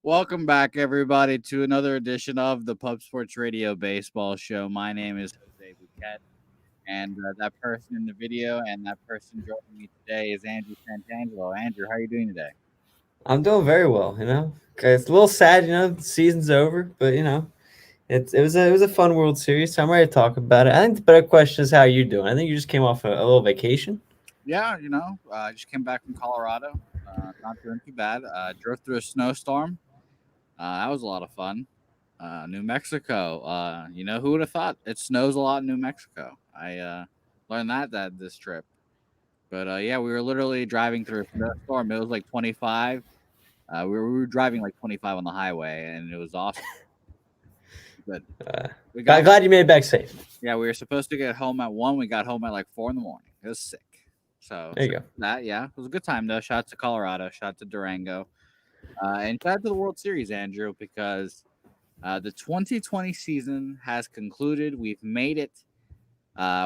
Welcome back, everybody, to another edition of the Pub Sports Radio Baseball Show. My name is Jose Bouquet, and that person in the video and that person joining me today is Andrew Santangelo. Andrew, how are you doing today? I'm doing very well, you know. 'Kay, it's a little sad, the season's over, but it was a fun World Series, so I'm ready to talk about it. I think the better question is how you doing. I think you just came off a little vacation. Yeah, I just came back from Colorado. Not doing too bad. Drove through a snowstorm. That was a lot of fun. New Mexico. Who would have thought it snows a lot in New Mexico? I learned that this trip. But yeah, we were literally driving through a snowstorm. It was like 25. We were driving like 25 on the highway, and it was awesome. Good. Uh, We got glad you made it back safe. Yeah, we were supposed to get home at 1. We got home at like 4 in the morning. It was sick. So There you go. that yeah, it was a good time though. Shout out to Colorado. Shout out to Durango. And shout out to the World Series, Andrew, because the 2020 season has concluded. We've made it.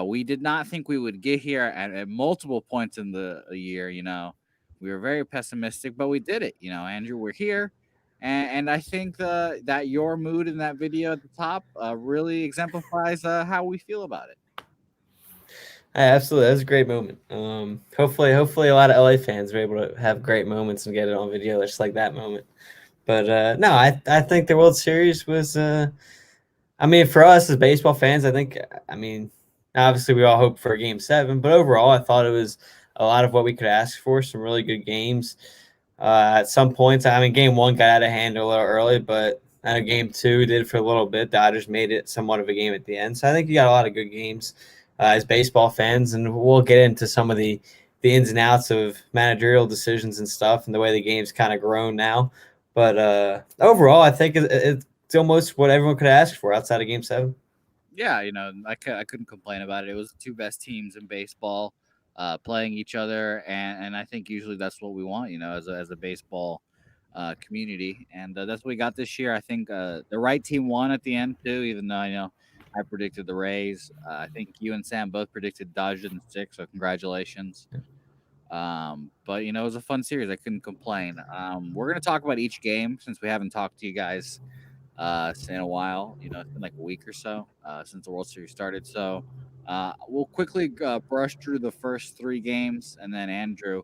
We did not think we would get here at multiple points in the year. We were very pessimistic, but we did it. Andrew, we're here. And I think that your mood in that video at the top really exemplifies how we feel about it. Absolutely, that was a great moment. Hopefully, a lot of LA fans were able to have great moments and get it on video, just like that moment. But no, I think the World Series was. I mean, for us as baseball fans, obviously we all hope for a Game 7, but overall, I thought it was a lot of what we could ask for. Some really good games. At some points, Game 1 got out of hand a little early, but Game 2 did for a little bit. Dodgers made it somewhat of a game at the end, so I think you got a lot of good games as baseball fans, and we'll get into some of the ins and outs of managerial decisions and stuff, and the way the game's kind of grown now. But overall, I think it's almost what everyone could ask for outside of Game 7. Yeah, I couldn't complain about it. It was the two best teams in baseball playing each other, and I think usually that's what we want, as a baseball community, and that's what we got this year. I think the right team won at the end too, even though I predicted the Rays. I think you and Sam both predicted Dodgers in 6, so congratulations. But it was a fun series. I couldn't complain. We're gonna talk about each game since we haven't talked to you guys in a while. It's been like a week or so since the World Series started. So we'll quickly brush through the first 3 games, and then Andrew,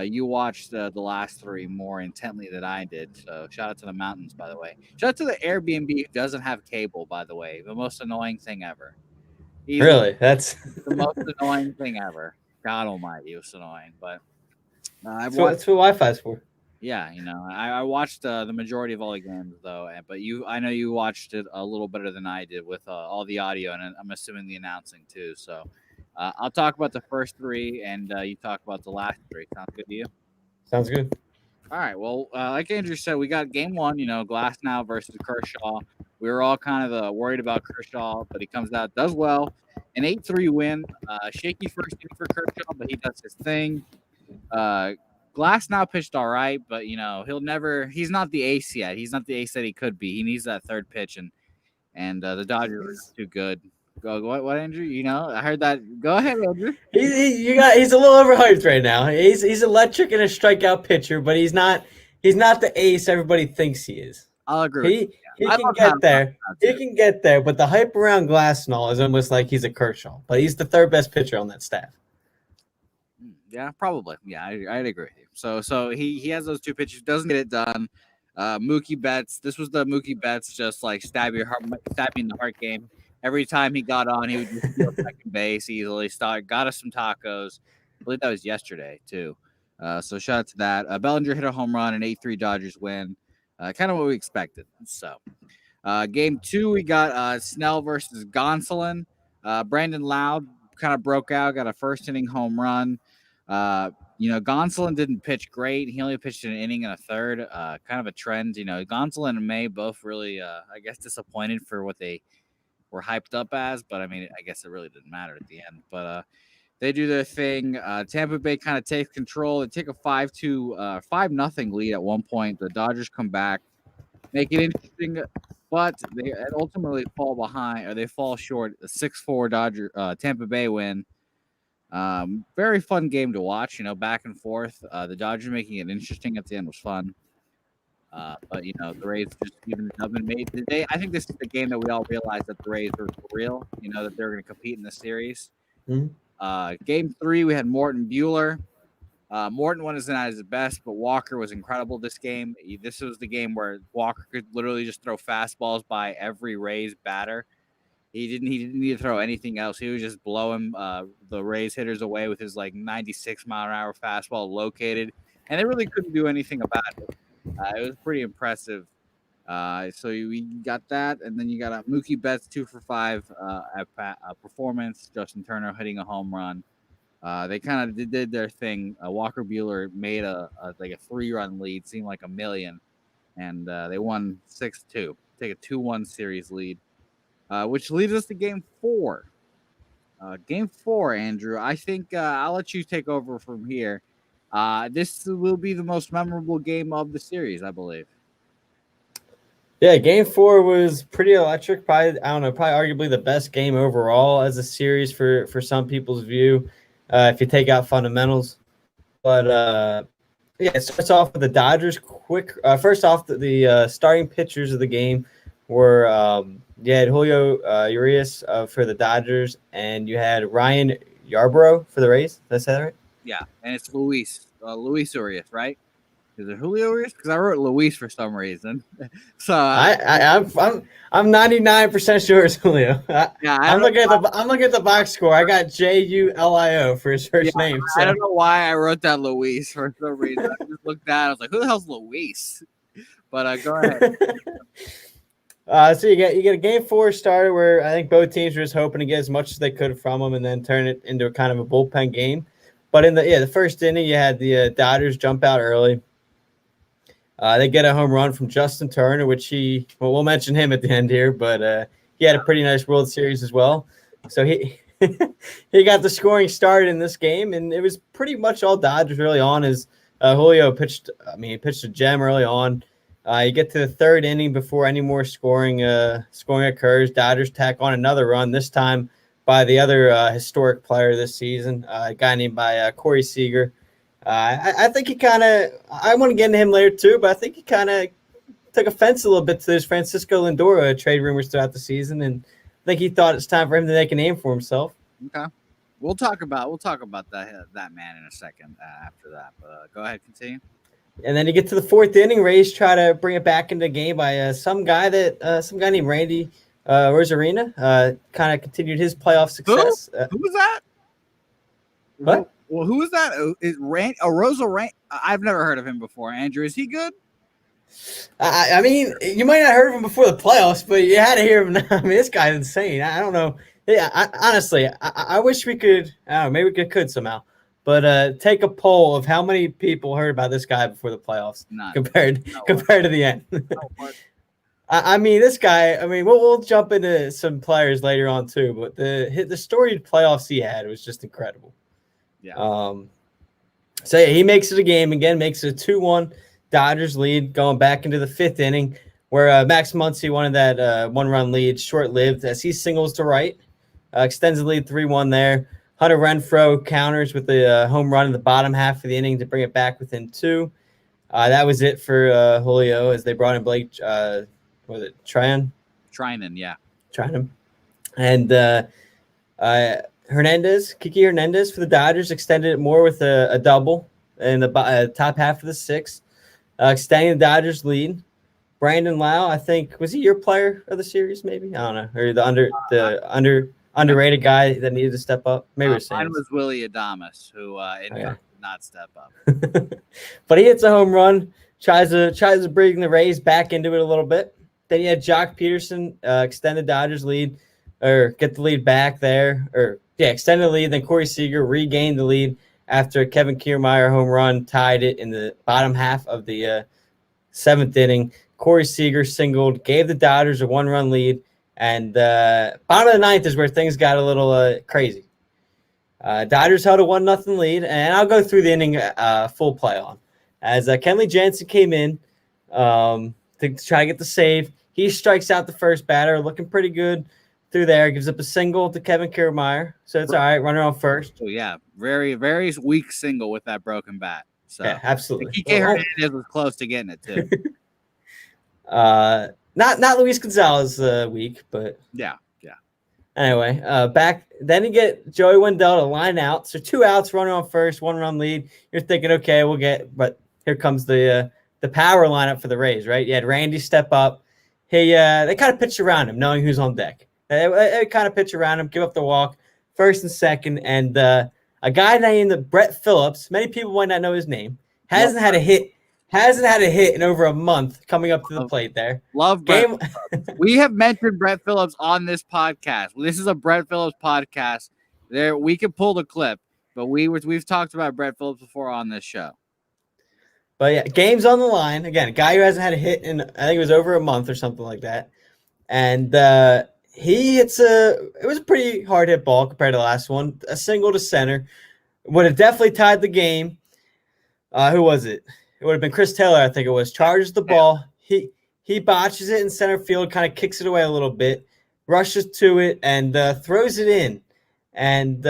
you watched the last 3 more intently than I did. So shout out to the mountains, by the way. Shout out to the Airbnb who doesn't have cable, by the way. The most annoying thing ever. Easily Really, that's the most annoying thing ever. God Almighty, it was annoying. But I've that's what, watched. that's what Wi-Fi's for. Yeah, I watched the majority of all the games though, but I know you watched it a little better than I did with all the audio, and I'm assuming the announcing too. So I'll talk about the first 3, and you talk about the last 3. Sounds good to you? Sounds good. All right. Well, like Andrew said, we got game 1. Glass now versus Kershaw. We were all kind of worried about Kershaw, but he comes out, does well, an 8-3 win. Shaky first inning for Kershaw, but he does his thing. Glass now pitched all right, but he's not the ace yet. He's not the ace that he could be. He needs that third pitch, and the Dodgers are too good. Go what Andrew? I heard that. Go ahead, Andrew. He's a little overhyped right now. He's electric and a strikeout pitcher, but he's not the ace everybody thinks he is. I'll agree. He I can love get there. too. He can get there, but the hype around Glassnall is almost like he's a Kershaw, but he's the 3rd best pitcher on that staff. Yeah, probably. Yeah, I'd agree with you. So he has those 2 pitches, doesn't get it done. Mookie Betts. This was the Mookie Betts just like stab you in the heart game. Every time he got on, he would just steal second base easily. Got us some tacos. I believe that was yesterday too. So shout out to that. Bellinger hit a home run, an 8-3 Dodgers win. Kind of what we expected. So game 2, we got Snell versus Gonsolin. Brandon Loud kind of broke out, got a first inning home run. Gonsolin didn't pitch great. He only pitched an inning and a third. Kind of a trend. Gonsolin and May both really, I guess, disappointed for what they were hyped up as. But I guess it really didn't matter at the end. But they do their thing. Tampa Bay kind of takes control. They take a 5-0 lead at one point. The Dodgers come back, make it interesting, but they ultimately fall behind, or they fall short. A 6-4 Tampa Bay win. Very fun game to watch, back and forth. The Dodgers making it interesting at the end was fun. But the Rays just even up and made the day. I think this is the game that we all realized that the Rays were for real. That they're going to compete in the series. Game 3, we had Morton Buehler. Morton wasn't at his best, but Walker was incredible this game. This was the game where Walker could literally just throw fastballs by every Rays batter. He didn't need to throw anything else. He was just blowing the Rays hitters away with his 96-mile-an-hour fastball located, and they really couldn't do anything about it. It was pretty impressive. So we got that, and then you got Mookie Betts 2 for 5 at performance. Justin Turner hitting a home run. They kind of did their thing. Walker Buehler made a 3-run lead, seemed like a million, and they won 6-2. Take a 2-1 series lead, which leads us to Game 4. Game 4, Andrew. I think I'll let you take over from here. This will be the most memorable game of the series, I believe. Yeah, Game 4 was pretty electric. Probably arguably the best game overall as a series for some people's view, if you take out fundamentals. But it starts off with the Dodgers. First off, the starting pitchers of the game were you had Julio Urias for the Dodgers, and you had Ryan Yarbrough for the Rays. Did I say that right? Yeah, and it's Luis Urias, right? Is it Julio Urias? Because I wrote Luis for some reason. So I'm 99% sure it's Julio. I'm looking at the box score. I got Julio for his first name. So. I don't know why I wrote that Luis for some reason. I just looked at it. I was like, who the hell's Luis? But go ahead. So you get a Game 4 starter where I think both teams were just hoping to get as much as they could from him and then turn it into a kind of a bullpen game. But in the first inning, you had the Dodgers jump out early. They get a home run from Justin Turner, which we'll mention him at the end here, but he had a pretty nice World Series as well. So he he got the scoring started in this game, and it was pretty much all Dodgers early on as Julio pitched a gem early on. You get to the third inning before any more scoring occurs. Dodgers tack on another run, this time by the other historic player this season, a guy named Corey Seager. I think he I want to get into him later too, but I think he kind of took offense a little bit to those Francisco Lindor trade rumors throughout the season, and I think he thought it's time for him to make a name for himself. Okay, we'll talk about that man in a second after that. But go ahead, continue. And then you get to the fourth inning. Rays try to bring it back into the game by some guy named Randy Rosarina. Kind of continued his playoff success. Who was that? What? Well, who is that? Is Rosa Rand? I've never heard of him before. Andrew, is he good? I mean, you might not have heard of him before the playoffs, but you had to hear him now. I mean, this guy's insane. I don't know. Yeah, honestly, I wish we could. I don't know, maybe we could somehow. But take a poll of how many people heard about this guy before the playoffs compared to the end. I mean, this guy. I mean, we'll jump into some players later on too, but the storied playoffs he had was just incredible. Yeah. So yeah, he makes it a game again, makes it a 2-1 Dodgers lead, going back into the fifth inning, where Max Muncy wanted that 1-run lead, short-lived as he singles to right, extends the lead 3-1 there. Hunter Renfroe counters with the home run in the bottom half of the inning to bring it back within 2. That was it for Julio as they brought in Blake. Was it Trinan? Trinan, yeah. Trinan. And Kiki Hernandez for the Dodgers extended it more with a double in the top half of the 6th, extending the Dodgers lead. Brandon Lau, I think, was he your player of the series? Maybe, I don't know, or the underrated guy that needed to step up. Maybe mine was Willie Adames, who did not step up. But he hits a home run, tries to bring the Rays back into it a little bit. Then you had Jock Peterson extend the Dodgers lead, or get the lead back there, extend the lead. Then Corey Seager regained the lead after Kevin Kiermaier home run tied it in the bottom half of the 7th inning. Corey Seager singled, gave the Dodgers a 1-run lead, and bottom of the 9th is where things got a little crazy. Dodgers held a 1-0 lead, and I'll go through the inning full play on. As Kenley Jansen came in to try to get the save, he strikes out the first batter, looking pretty good through there, gives up a single to Kevin Kiermaier, so it's all right, runner on first. Oh, yeah, very, very weak single with that broken bat. So yeah, absolutely. Kike Hernandez was close to getting it, too. Not Luis Gonzalez week, but Yeah. anyway, back then you get Joey Wendell to line out. So 2 outs, runner on first, 1 run lead. You're thinking, okay, but here comes the power lineup for the Rays, right? You had Randy step up. They kind of pitch around him, knowing who's on deck. They kind of pitch around him, give up the walk, first and second, and a guy named Brett Phillips. Many people might not know his name. Hasn't had a hit in over a month coming up to the plate there. Love Brett. We have mentioned Brett Phillips on this podcast. This is a Brett Phillips podcast. There, we can pull the clip, but we've talked about Brett Phillips before on this show. But yeah, game's on the line. Again, a guy who hasn't had a hit in, I think it was over a month or something like that. And he hits it was a pretty hard hit ball compared to the last one. A single to center. Would have definitely tied the game. Who was it? It would have been Chris Taylor, I think it was. Charges the ball. He botches it in center field, kind of kicks it away a little bit, rushes to it, and throws it in. And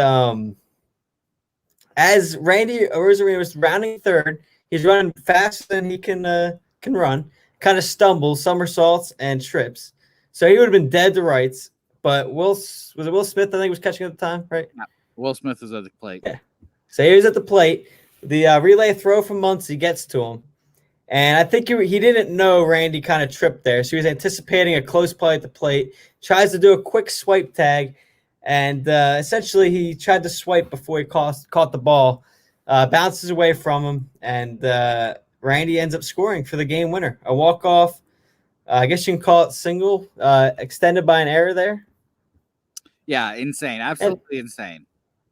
as Randy Arozarena was rounding third, he's running faster than he can run, kind of stumbles, somersaults, and trips. So he would have been dead to rights. But Will Smith, I think, was catching at the time, right? Yeah. Will Smith was at the plate. Yeah. So he was at the plate. The relay throw from Muncy gets to him. And I think he didn't know Randy kind of tripped there. So he was anticipating a close play at the plate. Tries to do a quick swipe tag. And essentially he tried to swipe before he caught the ball. Bounces away from him. And Randy ends up scoring for the game winner. A walk-off. I guess you can call it single. Extended by an error there. Yeah, insane. Absolutely insane.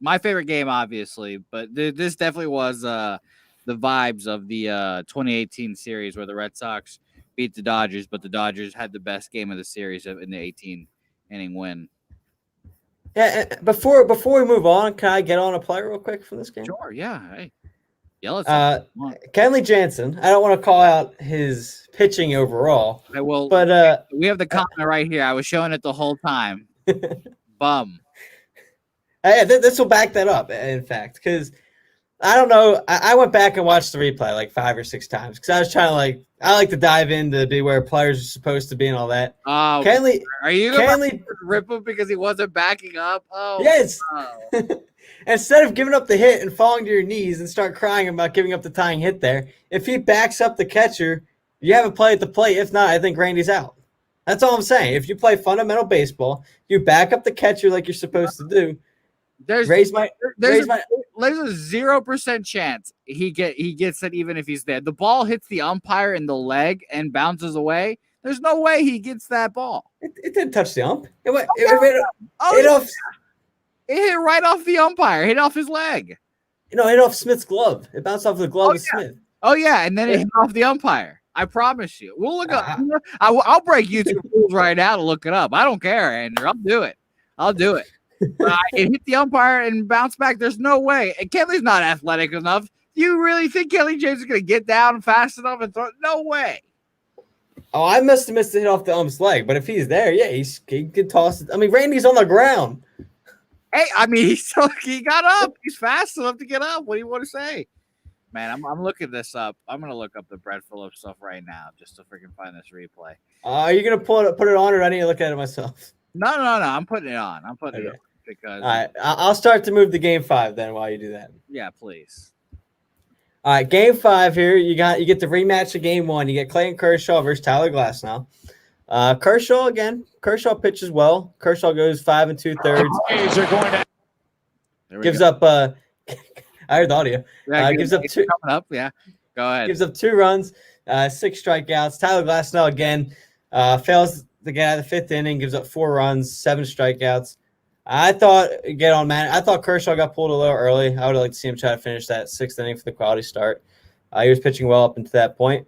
My favorite game, obviously, but this definitely was the vibes of the 2018 series where the Red Sox beat the Dodgers, but the Dodgers had the best game of the series in the 18-inning win. Yeah, before we move on, can I get on a play real quick from this game? Sure, yeah. Hey, yell at Kenley Jansen. I don't want to call out his pitching overall. Okay, well, but we have the comment right here. I was showing it the whole time. Bum. This will back that up, in fact, because I don't know. I went back and watched the replay like 5 or 6 times because I was trying to I like to dive in to be where players are supposed to be and all that. Oh, Kenley, are you going to rip him because he wasn't backing up? Oh, yes. No. Instead of giving up the hit and falling to your knees and start crying about giving up the tying hit there, if he backs up the catcher, you have a play at the plate. If not, I think Randy's out. That's all I'm saying. If you play fundamental baseball, you back up the catcher like you're supposed to do. There's a 0% chance he gets it even if he's there. The ball hits the umpire in the leg and bounces away. There's no way he gets that ball. It didn't touch the ump. It hit right off the umpire. Hit off his leg. Hit off Smith's glove. It bounced off the glove of Smith. Oh yeah, and then it hit off the umpire. I promise you. We'll look up. I'll break YouTube rules right now to look it up. I don't care, Andrew. I'll do it. It hit the umpire and bounced back. There's no way. And Kenley's not athletic enough. Do you really think Kenley James is going to get down fast enough and throw? No way. Oh, I must have missed the hit off the ump's leg. But if he's there, yeah, he could toss it. I mean, Randy's on the ground. Hey, I mean, he got up. He's fast enough to get up. What do you want to say? Man, I'm looking this up. I'm going to look up the Brett Phillips stuff right now just to freaking find this replay. Are you going to put it on, or do I need to look at it myself? No. I'm putting it on. It on because. All right, I'll start to move to Game 5 then while you do that. Yeah, please. All right, Game 5 here. You get the rematch of Game 1. You get Clayton Kershaw versus Tyler Glasnow. Kershaw again. Kershaw pitches well. Kershaw goes 5 2/3. Gives up. I heard the audio. Yeah, gives up 2. Coming up. Yeah, go ahead. Gives up 2 runs, 6 strikeouts. Tyler Glasnow again fails to get out of the 5th inning. Gives up 4 runs, 7 strikeouts. I thought Kershaw got pulled a little early. I would have liked to see him try to finish that 6th inning for the quality start. He was pitching well up until that point.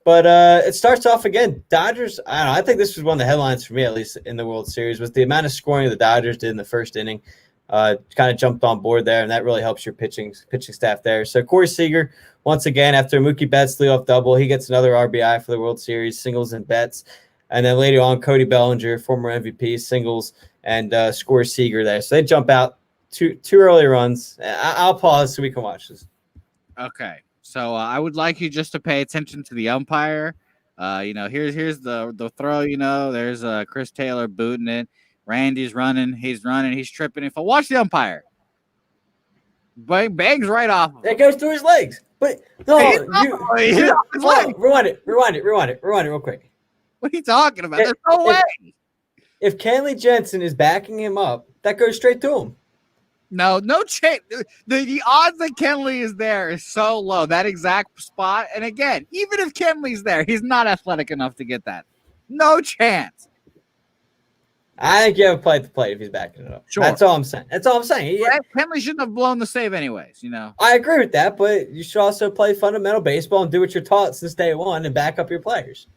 But it starts off again. Dodgers, I don't know. I think this was one of the headlines for me, at least in the World Series, was the amount of scoring the Dodgers did in the 1st inning. Kind of jumped on board there, and that really helps your pitching staff there. So Corey Seager, once again, after Mookie Betts' leadoff double, he gets another RBI for the World Series, singles and Betts. And then later on, Cody Bellinger, former MVP, singles and scores Seager there. So they jump out 2 early runs. I'll pause so we can watch this. Okay. So I would like you just to pay attention to the umpire. Here's the throw. There's Chris Taylor booting it. Randy's running. He's running. He's tripping. If I watch the umpire, bangs right off of him. It goes through his legs. But no, rewind it real quick. What are you talking about? There's no way. If Kenley Jensen is backing him up, that goes straight to him. No chance. The odds that Kenley is there is so low. That exact spot. And again, even if Kenley's there, he's not athletic enough to get that. No chance. I think you have a play to play if he's backing it up. Sure. That's all I'm saying. Kenley shouldn't have blown the save anyways, I agree with that, but you should also play fundamental baseball and do what you're taught since day one and back up your players.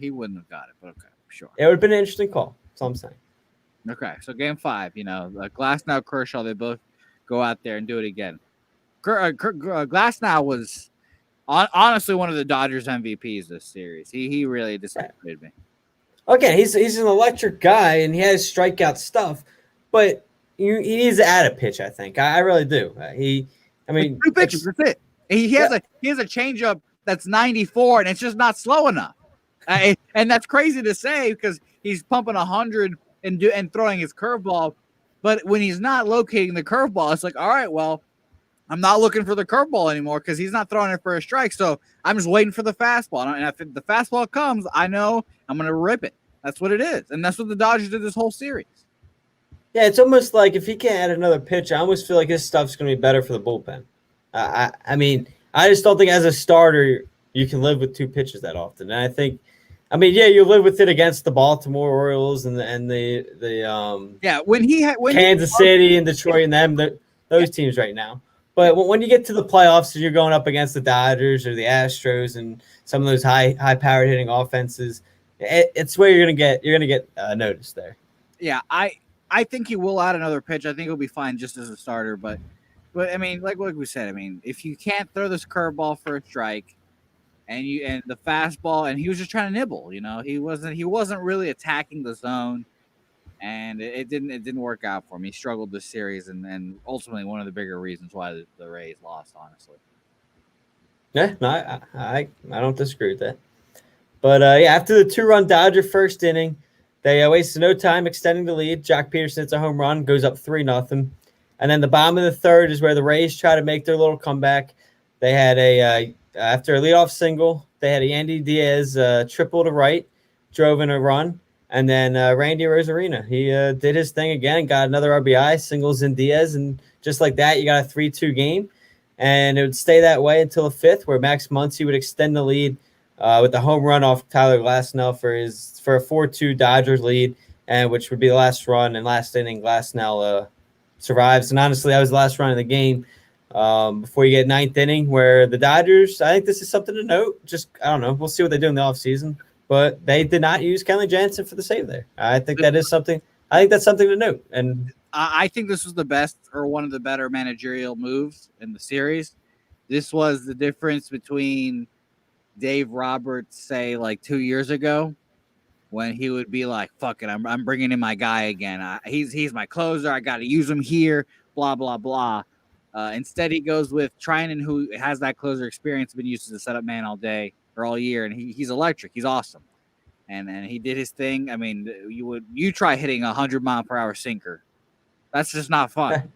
He wouldn't have got it, but okay, sure. It would have been an interesting call. That's all I'm saying. Okay, so game 5, Glasnow, Kershaw, they both go out there and do it again. Glasnow was honestly one of the Dodgers MVPs this series. He really disappointed me. Okay, he's an electric guy and he has strikeout stuff, but he needs to add a pitch. I think I really do. 2 pitches. That's it. He has a changeup that's 94 and it's just not slow enough. And that's crazy to say because he's pumping 100 and throwing his curveball, but when he's not locating the curveball, it's like, all right, well, I'm not looking for the curveball anymore because he's not throwing it for a strike. So I'm just waiting for the fastball. And if the fastball comes, I know I'm going to rip it. That's what it is. And that's what the Dodgers did this whole series. Yeah, it's almost like if he can't add another pitch, I almost feel like his stuff's going to be better for the bullpen. I just don't think as a starter you can live with 2 pitches that often. And I think, you live with it against the Baltimore Orioles and Kansas City and Detroit and those teams right now. But when you get to the playoffs and you're going up against the Dodgers or the Astros and some of those high-powered hitting offenses, it's where you're gonna get noticed there. Yeah, I think he will add another pitch. I think he'll be fine just as a starter. But like we said, if you can't throw this curveball for a strike, and the fastball, and he was just trying to nibble, he wasn't really attacking the zone, and it didn't work out for him. He struggled this series, and ultimately one of the bigger reasons why the Rays lost, honestly. Yeah, no, I don't disagree with that. But after the 2-run Dodger first inning, they wasted no time extending the lead. Jock Peterson hits a home run, goes up 3-0, and then the bottom of the third is where the Rays try to make their little comeback. They had after a leadoff single, they had a Yandy Diaz triple to right, drove in a run, and then Randy Rosarina. He did his thing again, got another RBI, singles in Diaz, and just like that, you got a 3-2 game. And it would stay that way until the 5th, where Max Muncy would extend the lead with the home run off Tyler Glasnow for a 4-2 Dodgers lead, and which would be the last run and last inning. Glasnow survives, and honestly, that was the last run of the game. Before you get 9th inning, where the Dodgers, I think this is something to note. I don't know. We'll see what they do in the offseason. But they did not use Kenley Jansen for the save there. I think that is something. I think that's something to note. And I think this was the best or one of the better managerial moves in the series. This was the difference between Dave Roberts, say, like 2 years ago, when he would be like, fuck it, I'm bringing in my guy again. He's my closer. I got to use him here, blah, blah, blah. Instead, he goes with Trinan, who has that closer experience, been used as a setup man all day or all year, and he's electric. He's awesome, and he did his thing. You try hitting 100-mile-per-hour sinker, that's just not fun.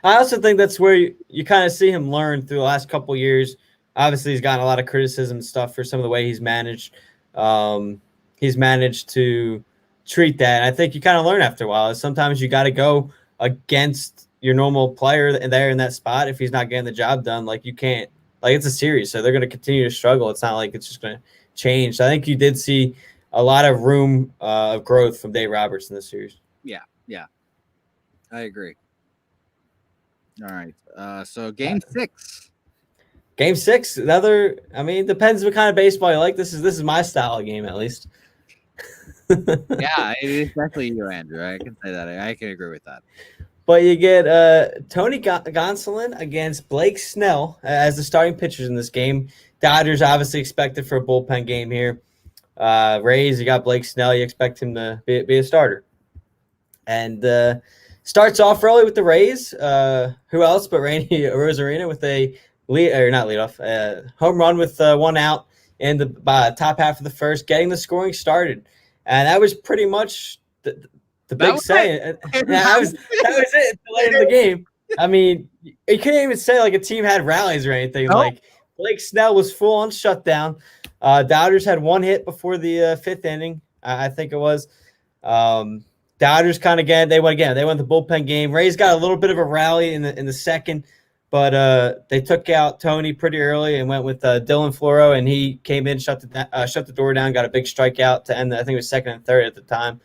I also think that's where you kind of see him learn through the last couple of years. Obviously, he's gotten a lot of criticism and stuff for some of the way he's managed. He's managed to treat that, and I think you kind of learn after a while. Sometimes you got to go against your normal player there in that spot if he's not getting the job done. Like, you can't, like, it's a series, so they're going to continue to struggle. It's not like it's just going to change. So I think you did see a lot of room of growth from Dave Roberts in this series. Yeah, I agree. All right, so game 6. Game 6, another. Depends what kind of baseball you like. This is my style of game, at least. Yeah, it is definitely you, Andrew. I can say that. I can agree with that. But you get Tony Gonsolin against Blake Snell as the starting pitchers in this game. Dodgers obviously expected for a bullpen game here. Rays, you got Blake Snell. You expect him to be a starter. And starts off early with the Rays. Who else but Randy Rosarina with a home run with 1 out. in the top half of the first, getting the scoring started, and that was pretty much the That big was say. it. And that was it. The late in the game. I mean, you can't even say like a team had rallies or anything. Nope. Like Blake Snell was full on shutdown. Dodgers had one hit before the fifth inning, I think it was. Dodgers kind of they went the bullpen game. Rays got a little bit of a rally in the second, but they took out Tony pretty early and went with Dylan Floro, and he came in, shut the door down, got a big strikeout to end. I think it was second and third at the time.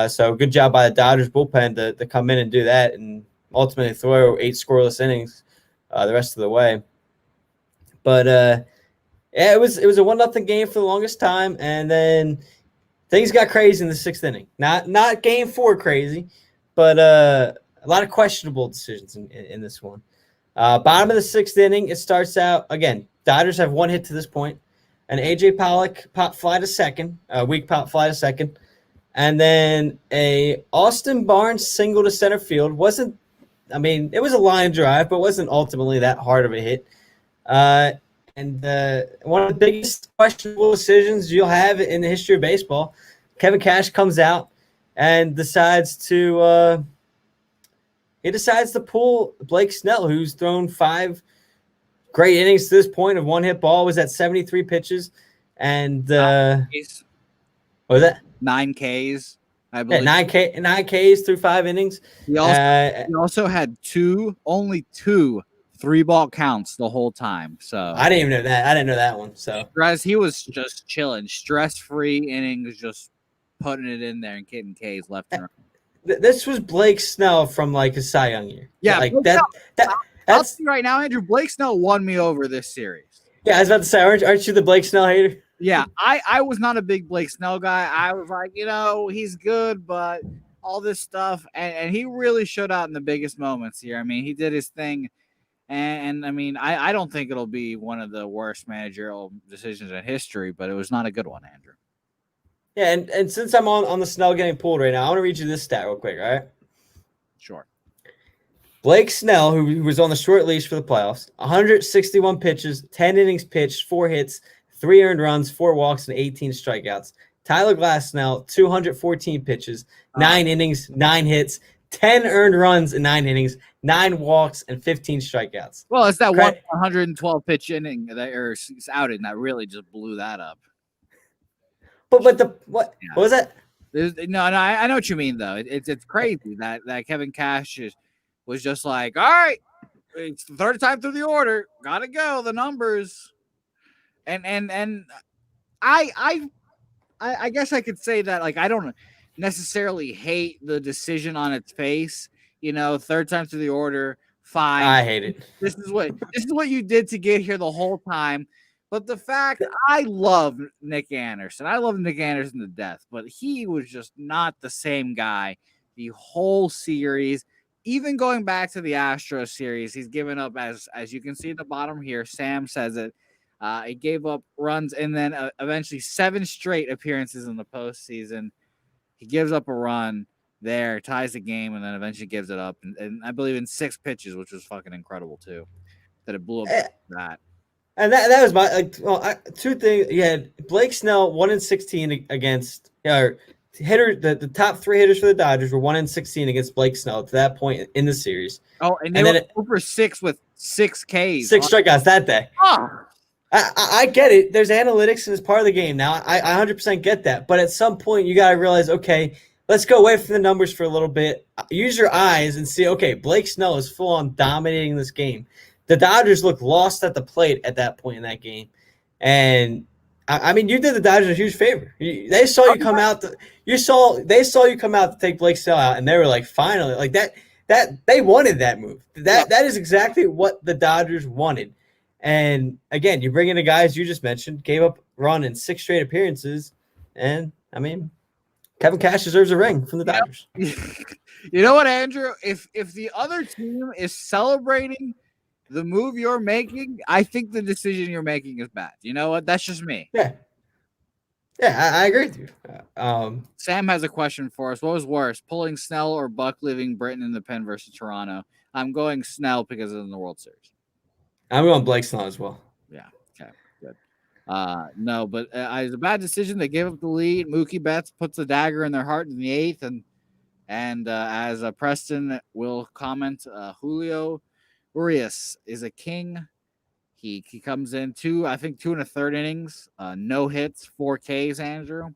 So good job by the Dodgers bullpen to come in and do that, and ultimately throw 8 scoreless innings the rest of the way. But yeah, it was a 1-0 game for the longest time, and then things got crazy in the 6th inning. Not game 4 crazy, but a lot of questionable decisions in this one. Bottom of the 6th inning, it starts out again. Dodgers have one hit to this point, and AJ Pollock pop fly to second, weak pop fly to second, and then a Austin Barnes single to center field. It was a line drive, but wasn't ultimately that hard of a hit. And one of the biggest questionable decisions you'll have in the history of baseball, Kevin Cash comes out and decides to pull Blake Snell, who's thrown 5 great innings to this point of one hit ball, was at 73 pitches, and what was that? 9 Ks, I believe. Yeah, 9 Ks through 5 innings. He also had only two 3-ball counts the whole time. So I didn't even know that. I didn't know that one. So he was just chilling, stress-free innings, just putting it in there and getting Ks left and right. This was Blake Snell from like his Cy Young year. Yeah, like that's right now, Andrew. Blake Snell won me over this series. Yeah, I was about to say, aren't you the Blake Snell hater? Yeah, I was not a big Blake Snell guy. I was like, he's good, but all this stuff, and he really showed out in the biggest moments here. I mean, he did his thing. And I mean, I don't think it'll be one of the worst managerial decisions in history, but it was not a good one, Andrew. Yeah, and since I'm on the Snell getting pulled right now, I want to read you this stat real quick, all right? Sure. Blake Snell, who was on the short leash for the playoffs, 161 pitches, 10 innings pitched, 4 hits, 3 earned runs, 4 walks, and 18 strikeouts. Tyler Glasnow, 214 pitches, 9 innings, 9 hits, 10 earned runs in 9 innings, 9 walks, and 15 strikeouts. Well, it's that 112 pitch inning or outing that really just blew that up. But what was that? No, I know what you mean though. It's crazy that Kevin Cash was just like, all right, it's the 3rd time through the order, gotta go, the numbers, and I guess I could say that, like, I don't necessarily hate the decision on its face. 3rd time through the order, fine. I hate it. This is what you did to get here the whole time. But the fact, I love Nick Anderson. I love Nick Anderson to death, but he was just not the same guy the whole series. Even going back to the Astros series, he's given up, as you can see at the bottom here, Sam says it. He gave up runs, and then eventually 7 straight appearances in the postseason. He gives up a run there, ties the game, and then eventually gives it up. And I believe in 6 pitches, which was fucking incredible too, that it blew up that. And that was my 2 things. Yeah, Blake Snell 1-16 against the top 3 hitters for the Dodgers were 1-16 against Blake Snell to that point in the series. Oh, and then over 6 with 6 Ks, 6 strikeouts that day. Oh. I get it. There's analytics and it's part of the game. Now, I 100% get that. But at some point, you got to realize, okay, let's go away from the numbers for a little bit. Use your eyes and see, okay, Blake Snell is full on dominating this game. The Dodgers look lost at the plate at that point in that game. And, I mean, you did the Dodgers a huge favor. They saw you come out. They saw you come out to take Blake Snell out, and they were like, finally. Like, that they wanted that move. That is exactly what the Dodgers wanted. And again, you bring in the guys you just mentioned, gave up run in 6 straight appearances, and I mean, Kevin Cash deserves a ring from the Dodgers. You know what, Andrew? If the other team is celebrating the move you're making, I think the decision you're making is bad. You know what? That's just me. Yeah, I agree with you. Sam has a question for us. What was worse, pulling Snell or Buck leaving Britton in the pen versus Toronto? I'm going Snell because it's in the World Series. I'm going Blake Snell as well. Yeah. Okay. Good. No, but it's a bad decision. They gave up the lead. Mookie Betts puts a dagger in their heart in the eighth, and as Preston will comment, Julio Urias is a king. He comes in two and a third innings, no hits, 4 Ks. Andrew,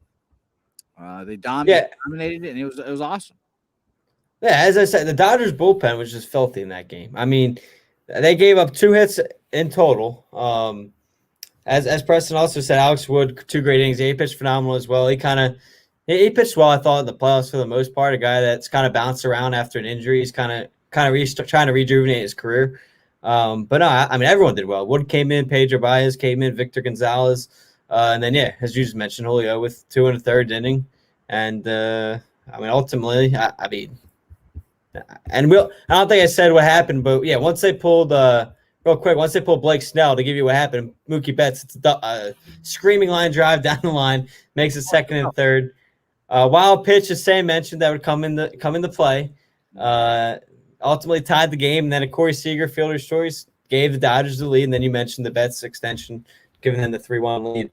they Yeah, dominated it, and it was awesome. yeah. As I said, the Dodgers bullpen was just filthy in that game. I mean, they gave up 2 hits in total. As Preston also said, Alex Wood, 2 great innings. He pitched phenomenal as well. He pitched well, I thought, in the playoffs for the most part. A guy that's kind of bounced around after an injury. He's kind of trying to rejuvenate his career. But no, I mean, everyone did well. Wood came in, Pedro Baez came in, Victor Gonzalez, and then as you just mentioned, Julio with 2 and a third inning. And I mean, ultimately, I don't think I said what happened, but yeah, once they pulled Blake Snell to give you what happened, Mookie Betts, it's a screaming line drive down the line, makes it second and third. Wild pitch, as Sam mentioned, that would come into play. Ultimately tied the game, and then a Corey Seager fielder's choice gave the Dodgers the lead, and then you mentioned the Betts extension, giving them the 3-1 lead.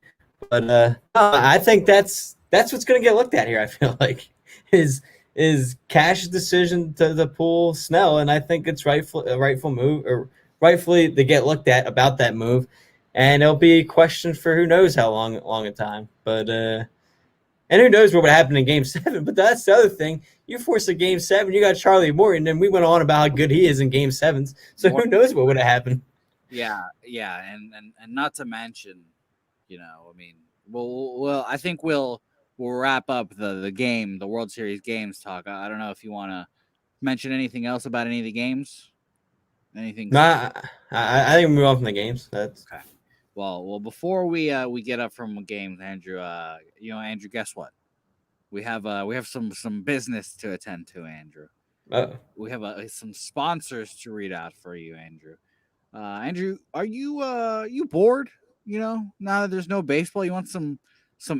But I think that's what's going to get looked at here. I feel like is Cash's decision to pull Snell, and I think it's a rightful move, or rightfully to get looked at about that move, and it'll be questioned for who knows how long a time. But and who knows what would happen in Game 7? But that's the other thing. You force a Game 7, you got Charlie Morton, and we went on about how good he is in Game 7s. So who knows what would have happened? Yeah, and not to mention, I mean, well, I think we'll wrap up the World Series games talk. I don't know if you want to mention anything else about any of the games. Anything? Nah, I think we move on from the games. That's okay. Well, before we get up from games, Andrew, Andrew, guess what? We have some business to attend to, Andrew. Uh-oh. We have some sponsors to read out for you, Andrew. Andrew, are you bored? Now that there's no baseball, you want some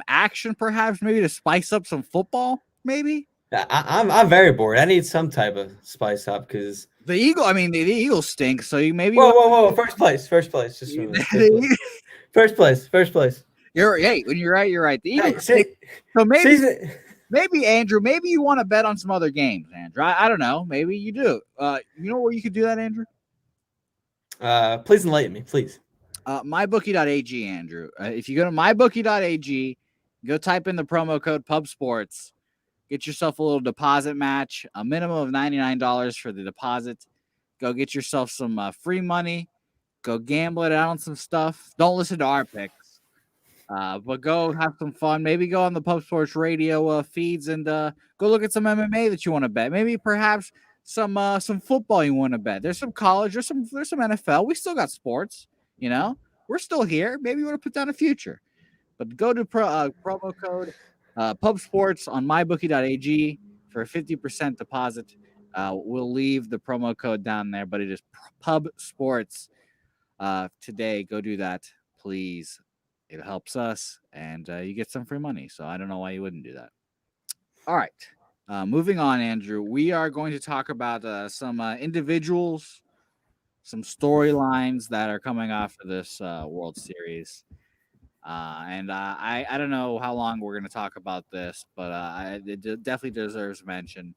action, perhaps, maybe to spice up some football, maybe? I'm very bored. I need some type of spice up because the Eagles stink. So you maybe whoa! First place. Just first place. You're right. The Eagles stink. So maybe Andrew, maybe you want to bet on some other games, Andrew. I don't know. Maybe you do. You know where you could do that, Andrew? Please enlighten me, please. MyBookie.ag, Andrew. If you go to MyBookie.ag, go type in the promo code PubSports. Get yourself a little deposit match, a minimum of $99 for the deposit. Go get yourself some free money. Go gamble it out on some stuff. Don't listen to our picks, but go have some fun. Maybe go on the Pub Sports radio feeds and go look at some MMA that you want to bet. Maybe perhaps some football you want to bet. There's some college. There's some NFL. We still got sports. We're still here. Maybe you want to put down a future. But go to promo code Pub Sports on mybookie.ag for a 50% deposit. We'll leave the promo code down there, but it is Pub Sports today. Go do that, please. It helps us, and you get some free money. So I don't know why you wouldn't do that. All right. Moving on, Andrew. We are going to talk about some individuals, some storylines that are coming off of this World Series. And I don't know how long we're going to talk about this, but it definitely deserves mention.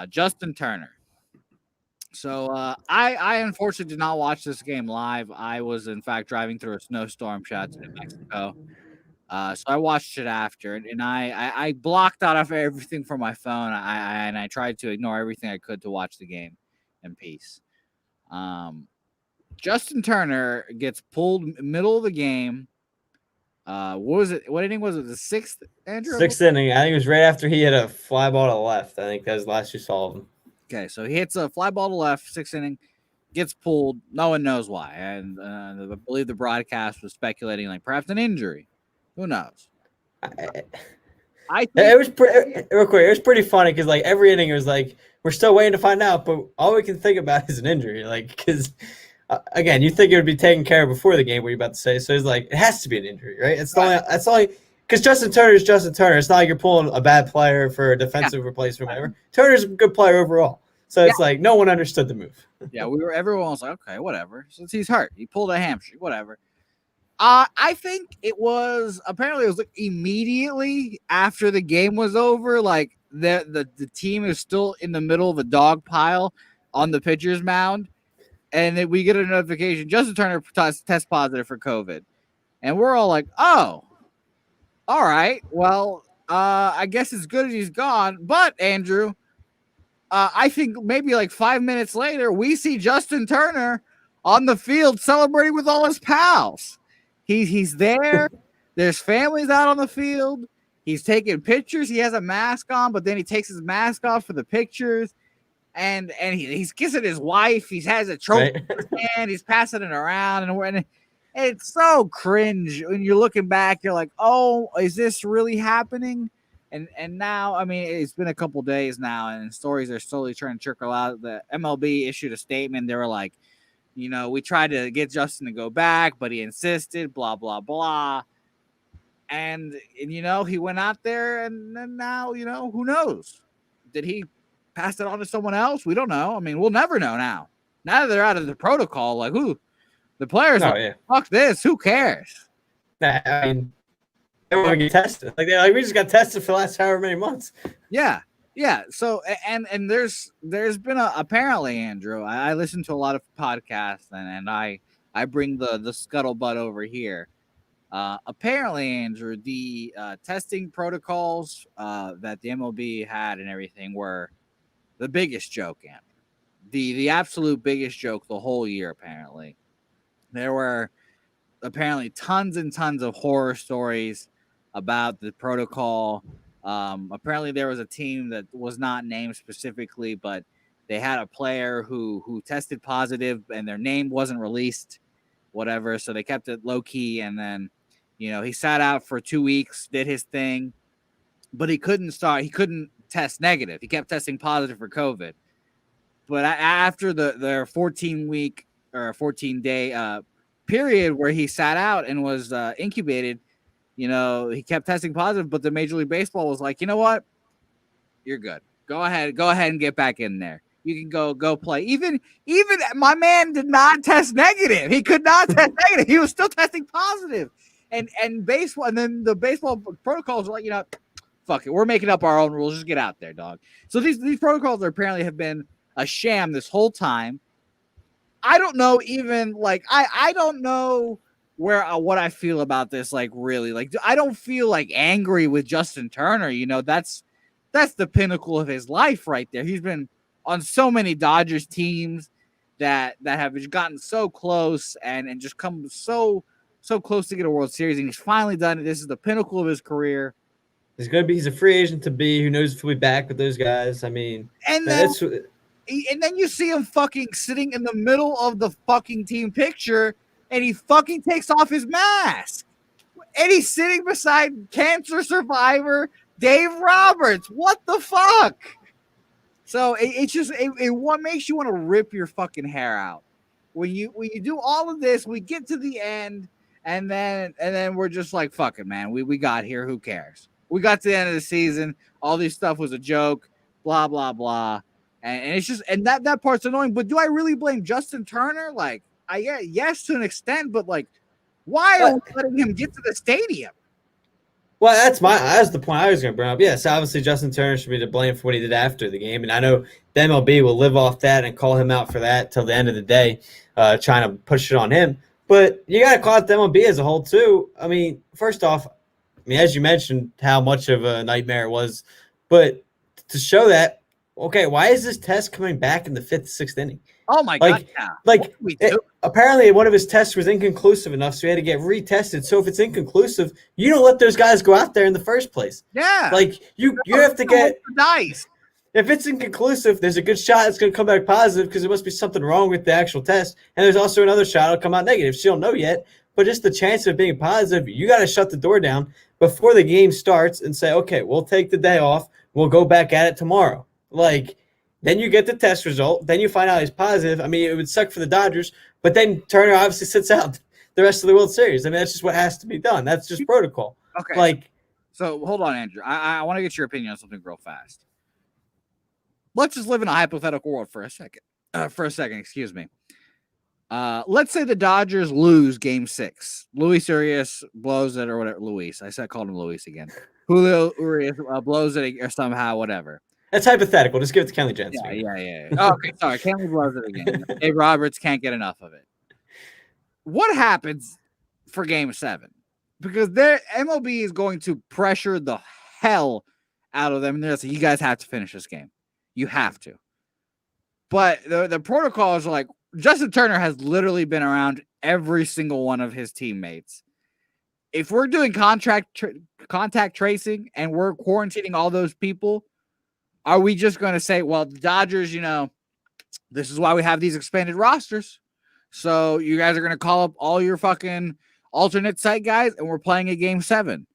Justin Turner. So I unfortunately did not watch this game live. I was, in fact, driving through a snowstorm. Shout out to New Mexico. So I watched it after, and I blocked out of everything from my phone. I tried to ignore everything I could to watch the game in peace. Justin Turner gets pulled middle of the game. What was it? What inning was it? The sixth, Andrew? Sixth inning. I think it was right after he hit a fly ball to the left. I think that was the last you saw of him. Okay, so he hits a fly ball to left, sixth inning, gets pulled. No one knows why. And I believe the broadcast was speculating like perhaps an injury. Who knows? I think it was real quick. It was pretty funny because like every inning it was like we're still waiting to find out, but all we can think about is an injury. Like because again, you think it would be taken care of before the game. What you're about to say, so it's like it has to be an injury, right? It's not. That's only because Justin Turner is Justin Turner. It's not like you're pulling a bad player for a defensive replacement, or whatever. Turner's a good player overall. So it's like no one understood the move. Yeah, everyone was like, okay, whatever. Since he's hurt, he pulled a hamstring, whatever. I think it was like immediately after the game was over. Like the team is still in the middle of a dog pile on the pitcher's mound, and then we get a notification: Justin Turner test positive for COVID, and we're all like, "Oh, all right. Well, I guess it's good as he's gone." But Andrew, I think maybe like 5 minutes later, we see Justin Turner on the field celebrating with all his pals. He's there. There's families out on the field. He's taking pictures. He has a mask on, but then he takes his mask off for the pictures. And he's kissing his wife. He has a trophy in his hand. He's passing it around, and it's so cringe when you're looking back. You're like, oh, is this really happening? And now, I mean, it's been a couple days now, and stories are slowly trying to trickle out. The MLB issued a statement. They were like, we tried to get Justin to go back, but he insisted, blah, blah, blah. And he went out there, and then now, who knows? Did he pass it on to someone else? We don't know. I mean, we'll never know now. Now that they're out of the protocol, like, the players are like, fuck this. Who cares? I mean, everyone get tested. Like we just got tested for the last however many months. Yeah. So and there's been apparently, Andrew. I listen to a lot of podcasts and I bring the scuttlebutt over here. Apparently, Andrew, the testing protocols that the MLB had and everything were the biggest joke, Andrew. The absolute biggest joke the whole year. Apparently, there were tons and tons of horror stories about the protocol. Apparently there was a team that was not named specifically, but they had a player who tested positive and their name wasn't released, whatever. So they kept it low key. And then, he sat out for 2 weeks, did his thing, but he couldn't test negative. He kept testing positive for COVID. But after their 14-week or 14-day period where he sat out and was incubated, he kept testing positive, but the Major League Baseball was like, you know what? You're good. Go ahead and get back in there. You can go play. Even my man did not test negative. He could not test negative. He was still testing positive. And baseball, and then the baseball protocols were like, fuck it. We're making up our own rules. Just get out there, dog. So these protocols apparently have been a sham this whole time. I don't know even like I don't know what I feel about this. Like really, like I don't feel like angry with Justin Turner. That's the pinnacle of his life right there. He's been on so many Dodgers teams that have gotten so close and just come so close to get a World Series, and he's finally done it. This is the pinnacle of his career. He's a free agent to be. Who knows if he'll be back with those guys? I mean, and then you see him fucking sitting in the middle of the fucking team picture, and he fucking takes off his mask, and he's sitting beside cancer survivor Dave Roberts. What the fuck? So it's just what makes you want to rip your fucking hair out when you do all of this. We get to the end, and then we're just like, fuck it, man. We got here. Who cares? We got to the end of the season. All this stuff was a joke. Blah blah blah. And it's just, and that part's annoying. But do I really blame Justin Turner? Like, yes, to an extent, but like, why are we letting him get to the stadium? Well, that's the point I was going to bring up. Yes, obviously Justin Turner should be to blame for what he did after the game, and I know the MLB will live off that and call him out for that till the end of the day, trying to push it on him. But you got to call out the MLB as a whole too. I mean, first off, as you mentioned, how much of a nightmare it was, but to show that. Okay, why is this test coming back in the 5th, 6th inning? Oh my God! Yeah. Apparently, one of his tests was inconclusive enough, so he had to get retested. So if it's inconclusive, you don't let those guys go out there in the first place. Yeah, like you have to get nice. If it's inconclusive, there's a good shot it's going to come back positive because there must be something wrong with the actual test, and there's also another shot it'll come out negative. She don't know yet, but just the chance of being positive, you got to shut the door down before the game starts and say, okay, we'll take the day off. We'll go back at it tomorrow. Like, then you get the test result. Then you find out he's positive. I mean, it would suck for the Dodgers, but then Turner obviously sits out the rest of the World Series. I mean, that's just what has to be done. That's just protocol. Okay. So hold on, Andrew. I want to get your opinion on something real fast. Let's just live in a hypothetical world for a second. Excuse me. Let's say the Dodgers lose Game 6. Luis Urias blows it or whatever. I called him Luis again. Julio Urias blows it or somehow, whatever. That's hypothetical. Just give it to Kenley Jansen. Yeah. Oh, okay, sorry. Kenley blows it again. Dave Roberts can't get enough of it. What happens for Game 7? Because their MLB is going to pressure the hell out of them. And they're like, you guys have to finish this game. You have to. But the protocols are like, Justin Turner has literally been around every single one of his teammates. If we're doing contact tracing and we're quarantining all those people, are we just going to say, well, the Dodgers, this is why we have these expanded rosters. So you guys are going to call up all your fucking alternate site guys and we're playing a Game 7.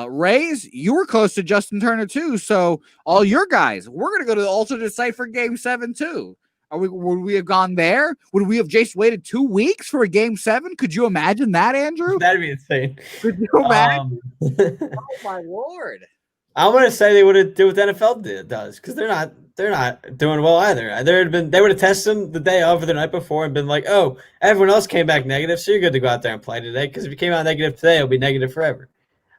Rays, you were close to Justin Turner too. So all your guys, we're going to go to the alternate site for Game 7 too. Would we have gone there? Would we have just waited 2 weeks for a Game 7? Could you imagine that, Andrew? That'd be insane. Could you imagine? Oh my Lord. I'm gonna say they would have did what the NFL does because they're not doing well either. They would have tested them the day of or the night before and been like, oh, everyone else came back negative, so you're good to go out there and play today. Because if you came out negative today, it'll be negative forever.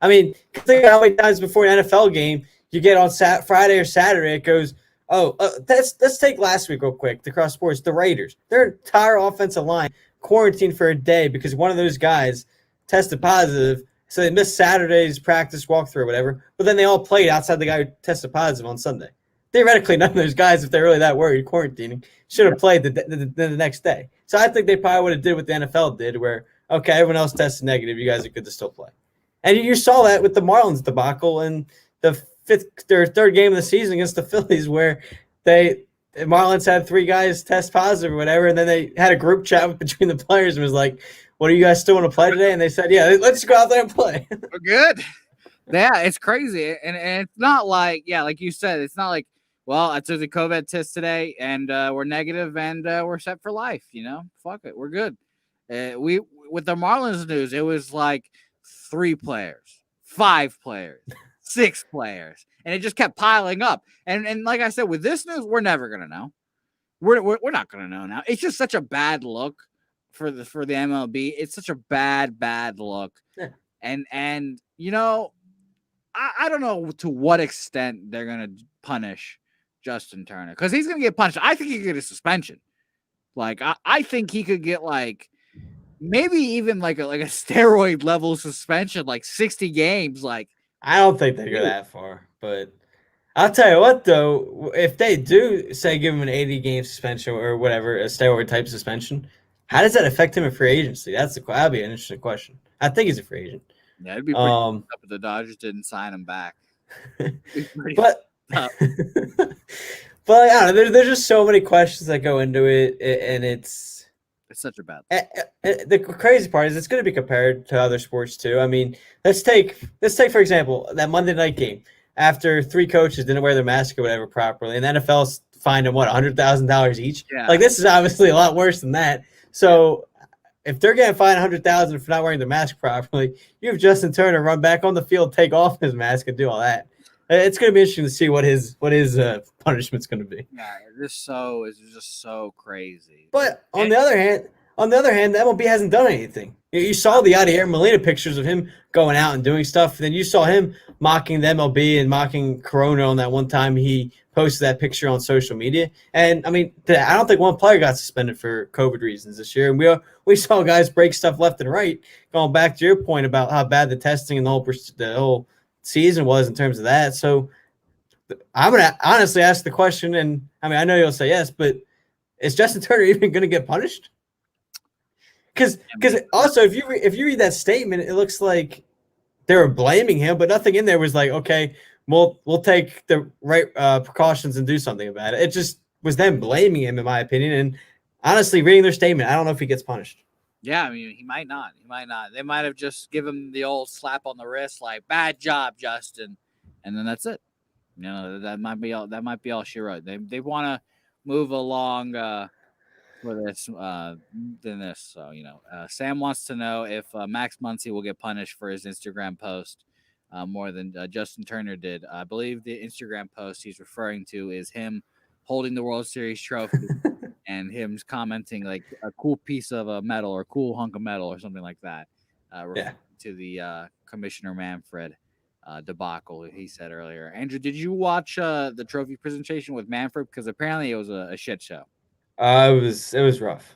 I mean, think about how many times before an NFL game you get on Friday or Saturday, it goes, let's take last week real quick to cross sports. The Raiders, their entire offensive line quarantined for a day because one of those guys tested positive. So they missed Saturday's practice walkthrough or whatever, but then they all played outside the guy who tested positive on Sunday. Theoretically, none of those guys, if they're really that worried quarantining, should have played the next day. So I think they probably would have did what the NFL did, where, okay, everyone else tested negative, you guys are good to still play. And you saw that with the Marlins debacle in the third game of the season against the Phillies, where the Marlins had 3 guys test positive or whatever, and then they had a group chat between the players and was like, what, do you guys still want to play today? And they said, yeah, let's go out there and play. We're good. Yeah, it's crazy. And it's not like, like you said, it's not like, well, I took the COVID test today and we're negative and we're set for life. Fuck it. We're good. With the Marlins news, it was like 3 players, 5 players, 6 players. And it just kept piling up. And like I said, with this news, we're never going to know. We're not going to know now. It's just such a bad look for the MLB. It's such a bad look. Yeah. And I don't know to what extent they're going to punish Justin Turner, because he's going to get punished. I think he could get a suspension. Like, I think he could get like maybe even like a steroid level suspension, like 60 games. Like, I don't think they go that far, but I'll tell you what, though, if they do say give him an 80-game suspension or whatever, a steroid type suspension, how does that affect him in free agency? That'd be an interesting question. I think he's a free agent. Yeah, it'd be pretty tough if the Dodgers didn't sign him back. But I don't know, there's just so many questions that go into it, and it's such a bad thing. The crazy part is it's going to be compared to other sports too. I mean, let's take for example that Monday night game after 3 coaches didn't wear their mask or whatever properly, and the NFL fined them $100,000 each. Yeah. Like, this is obviously a lot worse than that. So if they're getting fined $100,000 for not wearing the mask properly, you have Justin Turner run back on the field, take off his mask, and do all that. It's going to be interesting to see what his punishment's going to be. Yeah, it's just so crazy. But on the other hand, the MLB hasn't done anything. You saw the Yadier Molina pictures of him going out and doing stuff. Then you saw him mocking the MLB and mocking Corona on that one time he posted that picture on social media. And, I mean, I don't think one player got suspended for COVID reasons this year. And we saw guys break stuff left and right. Going back to your point about how bad the testing and the whole season was in terms of that. So I'm going to honestly ask the question, and, I mean, I know you'll say yes, but is Justin Turner even going to get punished? Because also, if you read that statement, it looks like they were blaming him, but nothing in there was like, okay, we'll take the right precautions and do something about it. It just was them blaming him, in my opinion. And honestly, reading their statement, I don't know if he gets punished. Yeah, I mean, he might not. They might have just given him the old slap on the wrist, like, bad job, Justin, and then that's it. That might be all she wrote. They want to move along for this than this. So Sam wants to know if Max Muncy will get punished for his Instagram post more than Justin Turner did. I believe the Instagram post he's referring to is him holding the World Series trophy and him commenting like a cool piece of a metal or cool hunk of metal or something like that, Yeah. to the Commissioner Manfred debacle he said earlier. Andrew, did you watch the trophy presentation with Manfred? Because apparently it was a shit show. It was rough.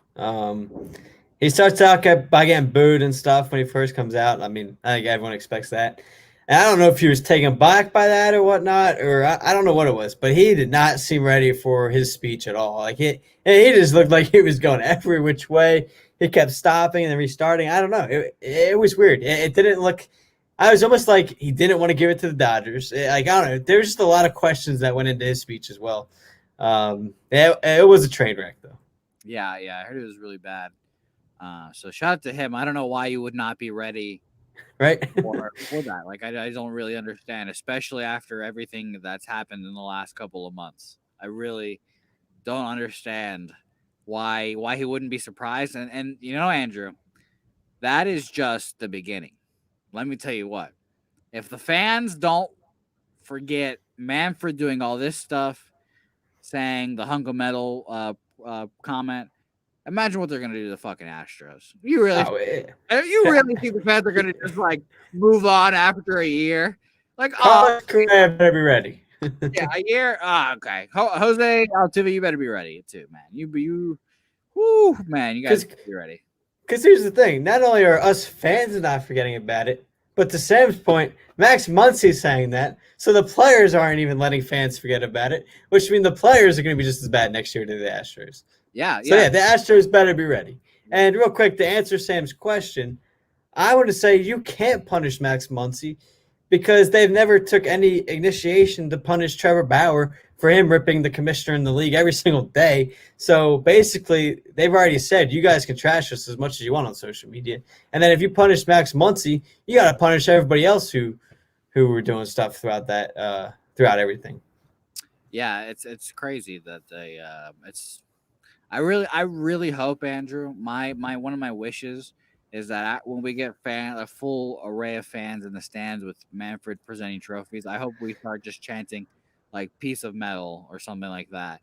He starts out by getting booed and stuff when he first comes out. I mean, I think everyone expects that. And I don't know if he was taken back by that or whatnot, or I don't know what it was, but he did not seem ready for his speech at all. Like he just looked like he was going every which way. He kept stopping and then restarting. I don't know. It was weird. It didn't look. I was almost like he didn't want to give it to the Dodgers. Like I don't know. There's just a lot of questions that went into his speech as well. It was a train wreck though. Yeah, I heard it was really bad. So shout out to him. I don't know why you would not be ready Right? for that. Like I don't really understand, especially after everything that's happened in the last couple of months. I really don't understand why he wouldn't be surprised. And you know, Andrew, that is just the beginning. Let me tell you what. If the fans don't forget Manfred doing all this stuff, saying the hunk of metal comment, imagine what they're gonna do to the fucking Astros. You really Oh, yeah. You really think the fans are going to just like move on after a year? Like, College career better be ready. yeah, a year. Okay, Jose Altuve, you better be ready too, man. Whoo, man, you guys be ready. Because here's the thing: not only are us fans not forgetting about it, but to Sam's point, Max Muncy's saying that, so the players aren't even letting fans forget about it, which means the players are going to be just as bad next year to the Astros. Yeah. So yeah, the Astros better be ready. And real quick, to answer Sam's question, I want to say you can't punish Max Muncy because they've never took any initiation to punish Trevor Bauer for him ripping the commissioner in the league every single day. So basically, they've already said you guys can trash us as much as you want on social media. And then if you punish Max Muncy, you got to punish everybody else who were doing stuff throughout that throughout everything. Yeah, it's crazy that they it's. I really hope, Andrew. My one of my wishes is that when we get a full array of fans in the stands with Manfred presenting trophies, I hope we start just chanting like "piece of metal" or something like that.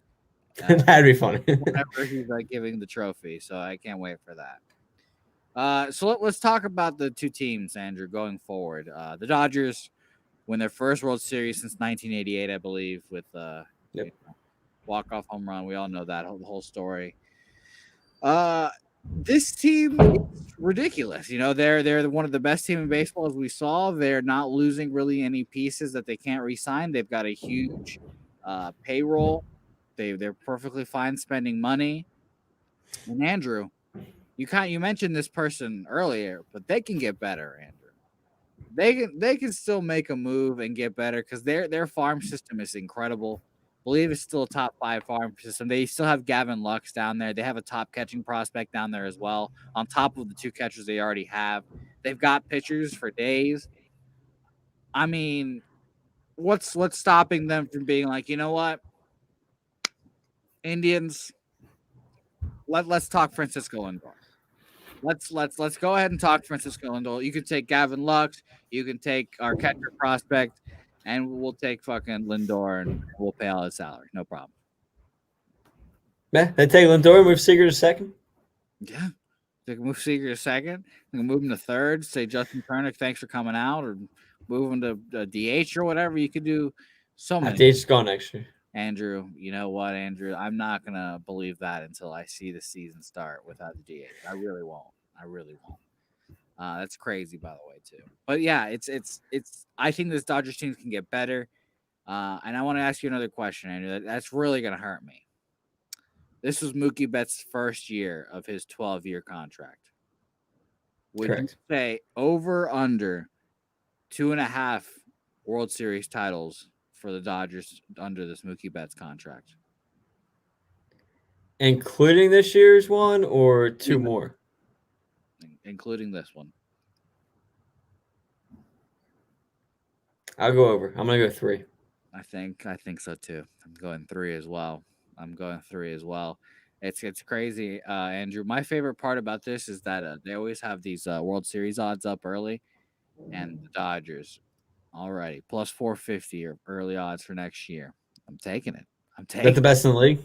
That'd be funny. Whenever he's like giving the trophy, so I can't wait for that. So let's talk about the two teams, Andrew, going forward. The Dodgers win their first World Series since 1988, I believe, with Yep. walk-off home run. We all know that whole story. This team is ridiculous. You know, they're one of the best team in baseball as we saw. They're not losing really any pieces that they can't re-sign. They've got a huge payroll. They're perfectly fine spending money. And Andrew, you mentioned this person earlier, but they can get better, Andrew. They can still make a move and get better because their farm system is incredible. Believe it's still a top 5 farm system. They still have Gavin Lux down there. They have a top catching prospect down there as well, on top of the 2 catchers they already have. They've got pitchers for days. I mean, what's stopping them from being like, you know what, Indians? Let's talk Francisco Lindor. Let's go ahead and talk Francisco Lindor. You can take Gavin Lux. You can take our catcher prospect, and we'll take fucking Lindor and we'll pay all his salary. No problem. Yeah, they take Lindor, move Seager to second. Yeah. They can move Seager to second. They can move him to third. Say Justin Turner, thanks for coming out, or move him to DH or whatever. You could do so many. DH is gone next year. Andrew, you know what, Andrew? I'm not gonna believe that until I see the season start without the DH. I really won't. That's crazy, by the way, too. But yeah, it's. I think this Dodgers team can get better. And I want to ask you another question, Andrew. That's really gonna hurt me. This was Mookie Betts' first year of his 12-year contract. Would Correct. you say over under 2.5 World Series titles for the Dodgers under this Mookie Betts contract? Including this year's one or 2 more? Including this one. I'll go over. I'm going to go 3. I think so too. I'm going 3 as well. It's crazy, Andrew. My favorite part about this is that they always have these World Series odds up early, and the Dodgers already plus 450 or early odds for next year. I'm taking it. Is that the best in the league?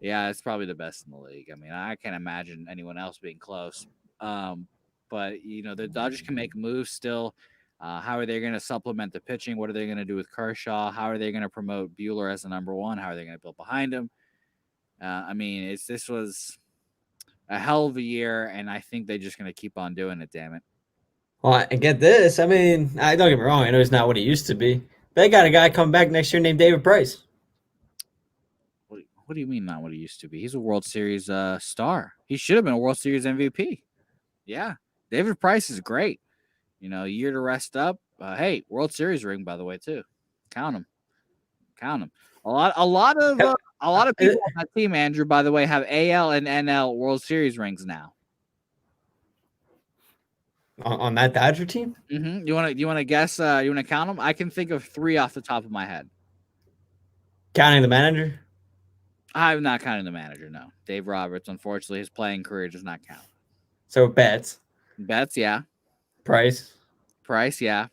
Yeah, it's probably the best in the league. I mean, I can't imagine anyone else being close. But the Dodgers can make moves still. How are they going to supplement the pitching? What are they going to do with Kershaw? How are they going to promote Bueller as the number one? How are they going to build behind him? I mean, this was a hell of a year, and I think they're just going to keep on doing it. Damn it! Well, I get this. I mean, I don't get me wrong. I know he's not what he used to be. They got a guy coming back next year named David Price. What do you mean not what he used to be? He's a World Series star. He should have been a World Series MVP. Yeah, David Price is great. Year to rest up. Hey, World Series ring, by the way, too. Count them. Count them. A lot of people on that team, Andrew, by the way, have AL and NL World Series rings now. On that Dodger team? Mm-hmm. You want to guess? You want to count them? I can think of 3 off the top of my head. Counting the manager? I'm not counting the manager. No, Dave Roberts. Unfortunately, his playing career does not count. So Betts, yeah. Price, yeah.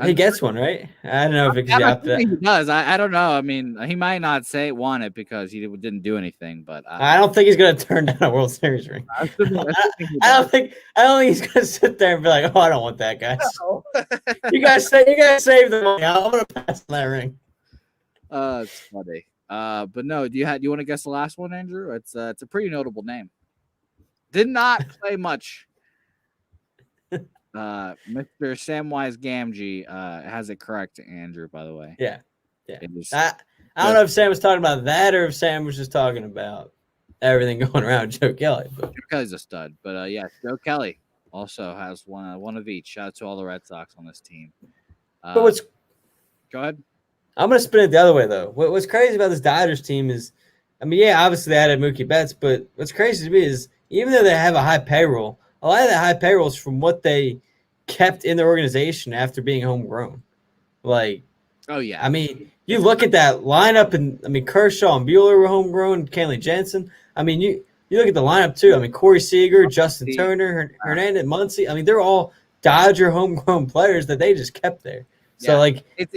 he gets one, right? I don't know if because I think he does. I don't know. I mean, he might not want it because he didn't do anything, but I don't think he's going to turn down a World Series ring. I don't think he's going to sit there and be like, "Oh, I don't want that, guys. No. you guys save the money. I'm going to pass on that ring." It's funny. But no, do you want to guess the last one, Andrew? It's a pretty notable name. Did not play much. Mr. Samwise Gamgee has it correct, Andrew, by the way. Yeah. I don't know if Sam was talking about that or if Sam was just talking about everything going around Joe Kelly. But Joe Kelly's a stud. But yeah, Joe Kelly also has one of each. Shout out to all the Red Sox on this team. But go ahead. I'm going to spin it the other way, though. What's crazy about this Dodgers team is, I mean, yeah, obviously they added Mookie Betts, but what's crazy to me is even though they have a high payroll, a lot of that high payroll is from what they kept in their organization after being homegrown. Like, oh, yeah. I mean, you look at that lineup, and I mean, Kershaw and Bueller were homegrown, Kenley Jansen. I mean, you look at the lineup, too. I mean, Corey Seager, Justin Turner, Hernandez, Muncy. I mean, they're all Dodger homegrown players that they just kept there. So, like, it's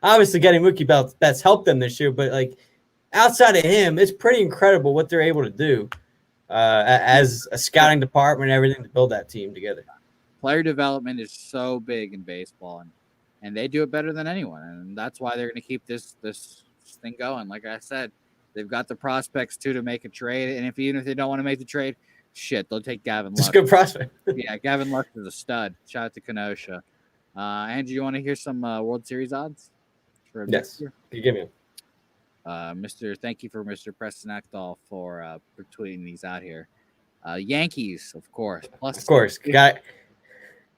obviously getting Mookie Betts helped them this year, but, like, outside of him, it's pretty incredible what they're able to do as a scouting department and everything to build that team together. Player development is so big in baseball, and they do it better than anyone, and that's why they're going to keep this thing going. Like I said, they've got the prospects too to make a trade, and even if they don't want to make the trade, shit, they'll take Gavin Lux. It's a good prospect. Yeah, Gavin Lux is a stud. Shout out to Kenosha. Andrew, you want to hear some World Series odds? Yes, you give me them. Thank you for Mr. Preston Ekdahl for tweeting these out here. Yankees, of course. Of course.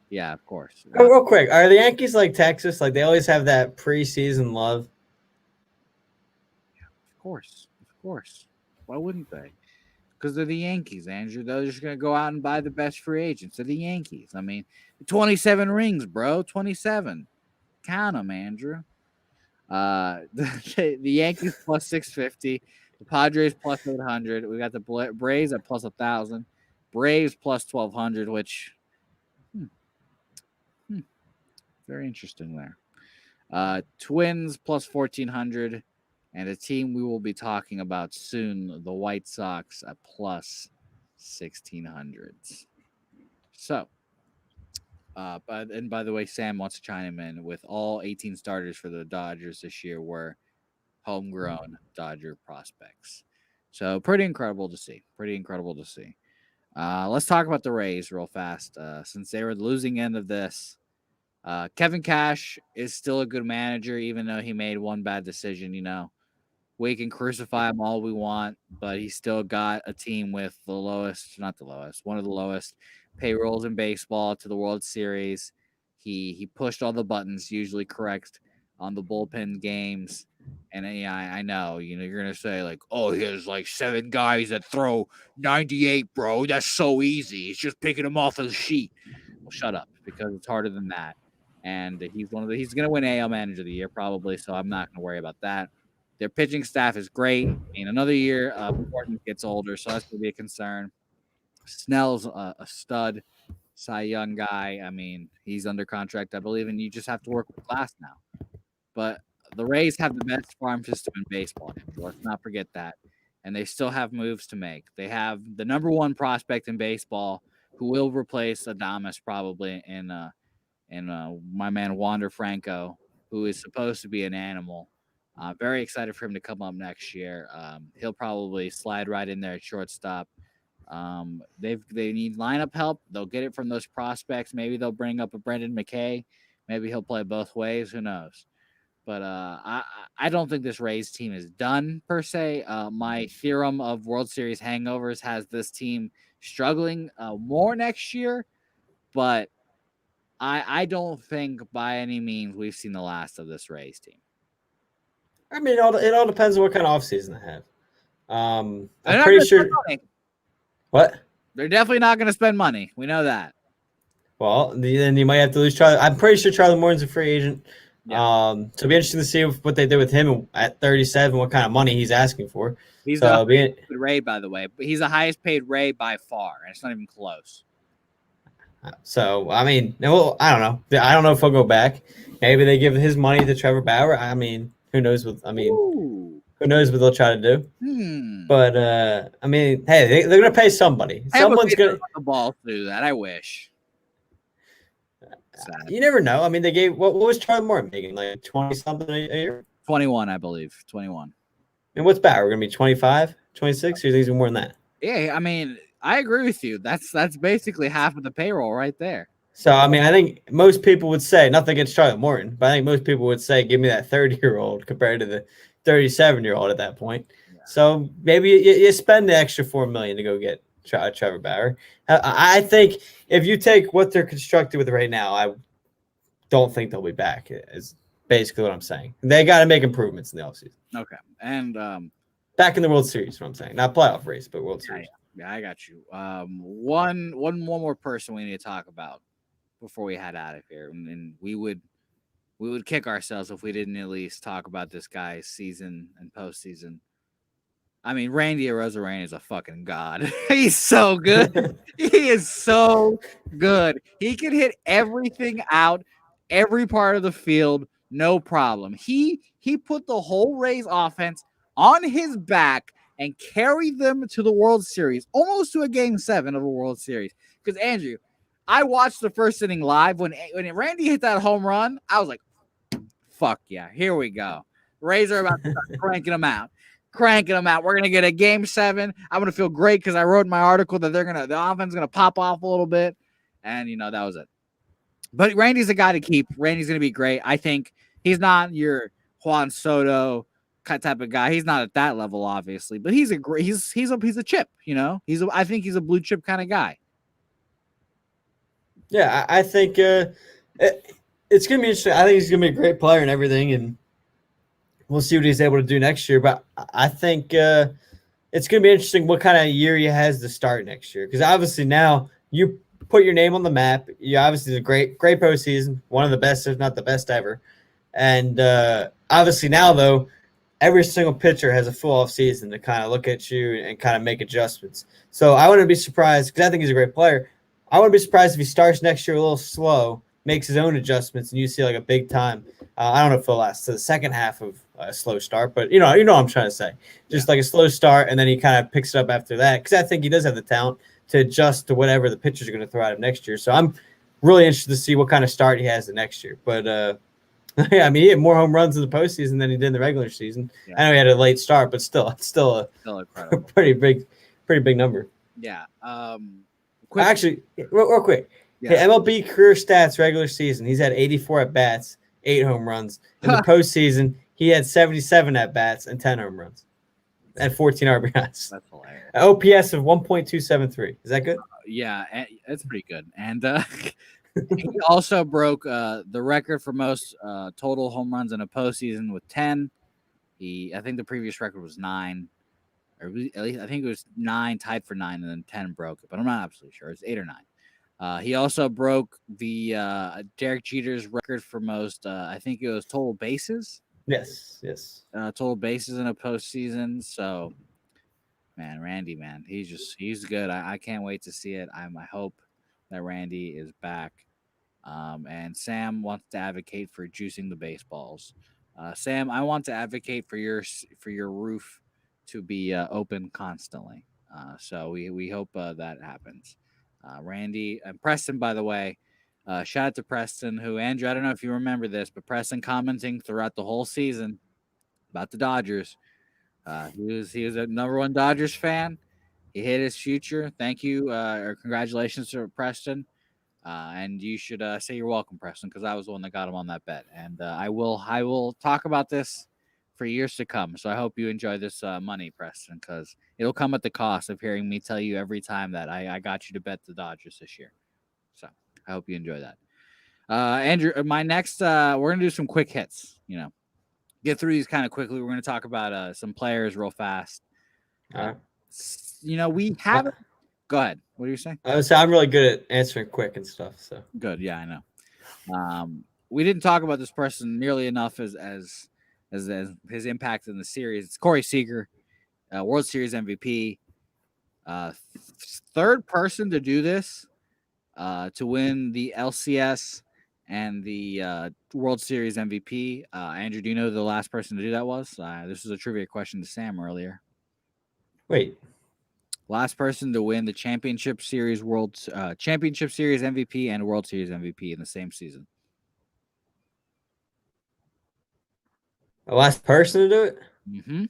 Yeah, of course. Real quick, are the Yankees like Texas? Like they always have that preseason love? Yeah, of course. Why wouldn't they? Because they're the Yankees, Andrew. They're just going to go out and buy the best free agents. They're the Yankees. I mean, 27 rings, bro. 27. Count them, Andrew. The Yankees plus 650, the Padres plus 800. We got the Braves at plus 1,000, Braves plus 1,200, which very interesting there. Twins plus 1,400, and a team we will be talking about soon, the White Sox at plus 1,600. So. By the way, Sam wants to chime in with all 18 starters for the Dodgers this year were homegrown Dodger prospects. So pretty incredible to see. Let's talk about the Rays real fast. Since they were the losing end of this, Kevin Cash is still a good manager, even though he made one bad decision. We can crucify him all we want, but he still got a team with one of the lowest payrolls in baseball to the World Series. He pushed all the buttons, usually correct on the bullpen games. And I know, you're gonna say like, oh, he has like 7 guys that throw 98, bro. That's so easy. It's just picking them off of the sheet. Well, shut up, because it's harder than that. And he's gonna win AL Manager of the Year probably, so I'm not gonna worry about that. Their pitching staff is great. Another year, Morton gets older, so that's going to be a concern. Snell's a stud, Cy Young guy. I mean, he's under contract, I believe, and you just have to work with class now. But The Rays have the best farm system in baseball. Let's not forget that. And they still have moves to make. They have the number one prospect in baseball who will replace Adames probably in my man Wander Franco, who is supposed to be an animal. Very excited for him to come up next year. He'll probably slide right in there at shortstop. They need lineup help. They'll get it from those prospects. Maybe they'll bring up a Brendan McKay. Maybe he'll play both ways. Who knows? But I don't think this Rays team is done per se. My theorem of World Series hangovers has this team struggling more next year, but I don't think by any means we've seen the last of this Rays team. I mean, it all depends on what kind of offseason they have. I'm They're not pretty gonna sure. spend money. What? They're definitely not going to spend money. We know that. Well, then you might have to lose Charlie. I'm pretty sure Charlie Morton's a free agent. Yeah. So it'll be interesting to see what they did with him at 37, what kind of money he's asking for. He's So the highest paid Ray, by the way. But he's the highest paid Ray by far, and it's not even close. So, I mean, well, I don't know. I don't know if he'll go back. Maybe they give his money to Trevor Bauer. I mean, who knows who knows what they'll try to do. But, I mean, hey, they're going to pay somebody. Someone's going to the ball to do that. I wish. Sad. You never know. I mean, they gave what was Charlie Morton making? Like 20 something a year? 21, I believe. 21. And what's Bauer? We're going to be 25, 26? Or you think he's more than that? Yeah, I mean, I agree with you. That's basically half of the payroll right there. So, I mean, I think most people would say, nothing against Charlie Morton, but I think most people would say, give me that 30-year-old compared to the 37-year-old at that point. Yeah. So maybe you spend the extra $4 million to go get Trevor Bauer. I think if you take what they're constructed with right now, I don't think they'll be back, is basically what I'm saying. They got to make improvements in the offseason. Okay. And back in the World Series, what I'm saying. Not playoff race, but World Series. Yeah, I got you. One more person we need to talk about before we head out of here. And we would kick ourselves if we didn't at least talk about this guy's season and postseason. I mean, Randy Arozarena is a fucking god. He's so good. He is so good. He can hit everything out, every part of the field, no problem. He put the whole Rays offense on his back and carried them to the World Series, almost to a Game 7 of a World Series. Because, Andrew, I watched the first inning live. When Randy hit that home run, I was like, fuck yeah, here we go. Rays are about to start cranking them out. We're going to get a Game 7. I'm going to feel great because I wrote in my article that the offense is going to pop off a little bit. And, that was it. But Randy's a guy to keep. Randy's going to be great. I think he's not your Juan Soto type of guy. He's not at that level, obviously, but he's a chip, I think he's a blue chip kind of guy. Yeah, I think it's going to be interesting. I think he's going to be a great player and everything, and we'll see what he's able to do next year. But I think it's going to be interesting what kind of year he has to start next year. Because obviously now you put your name on the map. You obviously did a great postseason, one of the best, if not the best ever. And obviously now, though, every single pitcher has a full off season to kind of look at you and kind of make adjustments. So I wouldn't be surprised, because I think he's a great player. I wouldn't be surprised if he starts next year a little slow, makes his own adjustments, and you see like a big time. I don't know if it'll last to the second half of a slow start, but you know what I'm trying to say. Just like a slow start, and then he kind of picks it up after that, because I think he does have the talent to adjust to whatever the pitchers are going to throw at him next year. So I'm really interested to see what kind of start he has the next year. But yeah, I mean, he had more home runs in the postseason than he did in the regular season. Yeah. I know he had a late start, but still a pretty big number. Yeah. Actually, real quick. Yeah. Hey, MLB career stats regular season. He's had 84 at bats, 8 home runs. In the postseason, he had 77 at bats and 10 home runs, and 14 RBIs. That's hilarious. An OPS of 1.273. Is that good? Yeah, that's pretty good. And he also broke the record for most total home runs in a postseason with 10. I think the previous record was 9. Or at least I think it was 9, tied for 9, and then 10 broke it. But I'm not absolutely sure. It's 8 or 9. He also broke the Derek Jeter's record for most, I think it was total bases. Yes. Total bases in a postseason. So, man, Randy, he's good. I can't wait to see it. I hope that Randy is back. And Sam wants to advocate for juicing the baseballs. Sam, I want to advocate for your roof to be open constantly. So we hope that happens. Randy and Preston, by the way, shout out to Preston, who Andrew, I don't know if you remember this, but Preston commenting throughout the whole season about the Dodgers. He was a number one Dodgers fan. He hit his future. Thank you or congratulations to Preston. And you should say you're welcome, Preston, because I was the one that got him on that bet. And I will talk about this for years to come. So I hope you enjoy this money, Preston, because it'll come at the cost of hearing me tell you every time that I got you to bet the Dodgers this year. So I hope you enjoy that. Andrew, my next, we're gonna do some quick hits. Get through these kind of quickly. We're gonna talk about some players real fast. All right. We haven't. Go ahead. What are you saying? I would say I'm really good at answering quick and stuff. So Good. Yeah, I know. We didn't talk about this person nearly enough as his impact in the series. It's Corey Seager, World Series MVP, third person to do this, to win the LCS and the World Series MVP. Andrew, do you know who the last person to do that was? This was a trivia question to Sam earlier. wait, Last person to win the Championship Series Championship Series MVP and World Series MVP in the same season. the last person to do it. Mm-hmm.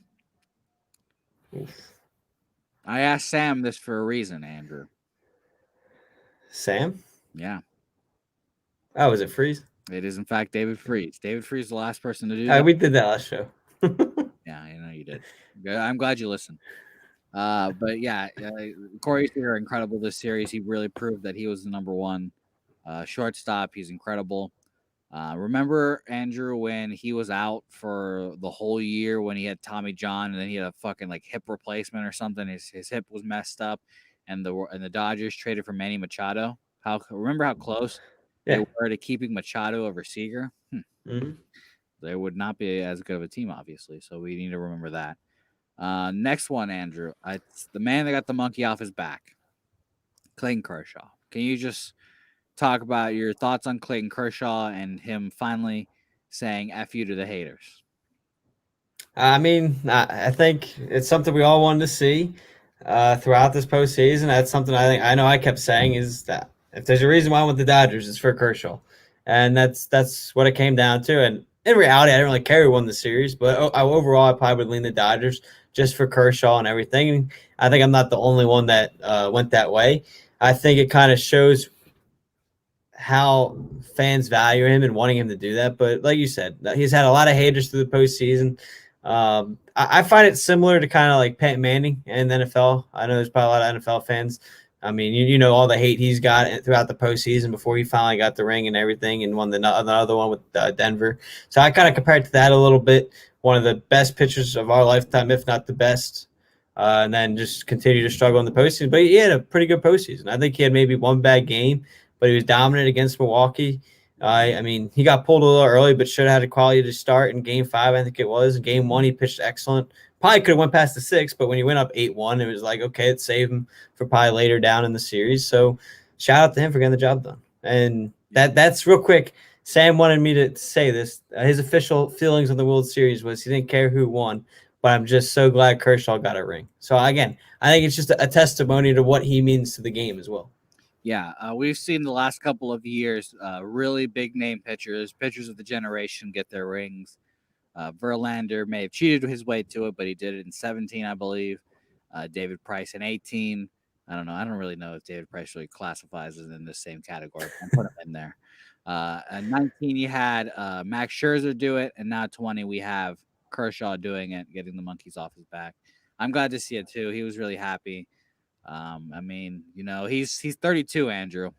Oof. I asked Sam this for a reason, Andrew. Sam? Yeah, Oh, was it Freeze? it is in fact David Freese. David Freese is the last person to do that. We did that last show. Yeah, I know you did. I'm glad you listened. But yeah, Corey Seager incredible this series. He really proved that he was the number one shortstop. He's incredible. Remember, Andrew, when he was out for the whole year when he had Tommy John and then he had a fucking like hip replacement or something. His hip was messed up, and the Dodgers traded for Manny Machado. Remember how close they were to keeping Machado over Seager? Mm-hmm. They would not be as good of a team, obviously. So we need to remember that. Next one, Andrew. It's the man that got the monkey off his back, Clayton Kershaw. Can you just talk about your thoughts on Clayton Kershaw and him finally saying "F you" to the haters? I mean, I think it's something we all wanted to see throughout this postseason. That's something I know I kept saying is that if there's a reason why I went the Dodgers, it's for Kershaw, and that's what it came down to. And in reality, I didn't really care who won the series, but overall, I probably would lean the Dodgers just for Kershaw and everything. I think I'm not the only one that went that way. I think it kind of shows how fans value him and wanting him to do that. But like you said, he's had a lot of haters through the postseason. I find it similar to kind of like Peyton Manning and the NFL. I know there's probably a lot of NFL fans. I mean, you know all the hate he's got throughout the postseason before he finally got the ring and everything and won another one with Denver. So I kind of compare it to that a little bit. One of the best pitchers of our lifetime, if not the best. And then just continue to struggle in the postseason. But he had a pretty good postseason. I think he had maybe one bad game, but he was dominant against Milwaukee. I mean, he got pulled a little early, but should have had a quality to start in Game 5, I think it was. In Game 1, he pitched excellent. Probably could have went past the 6, but when he went up 8-1, it was like, okay, it saved him for probably later down in the series. So shout out to him for getting the job done. And that's real quick. Sam wanted me to say this. His official feelings on the World Series was he didn't care who won, but I'm just so glad Kershaw got a ring. So, again, I think it's just a testimony to what he means to the game as well. Yeah, we've seen the last couple of years really big name pitchers of the generation get their rings. Verlander may have cheated his way to it, but he did it in 17, I believe. David Price in 18. I don't know. I don't really know if David Price really classifies as in the same category. I'm putting him in there. In 19, you had Max Scherzer do it, and now 20, we have Kershaw doing it, getting the monkeys off his back. I'm glad to see it too. He was really happy. I mean, he's 32, Andrew.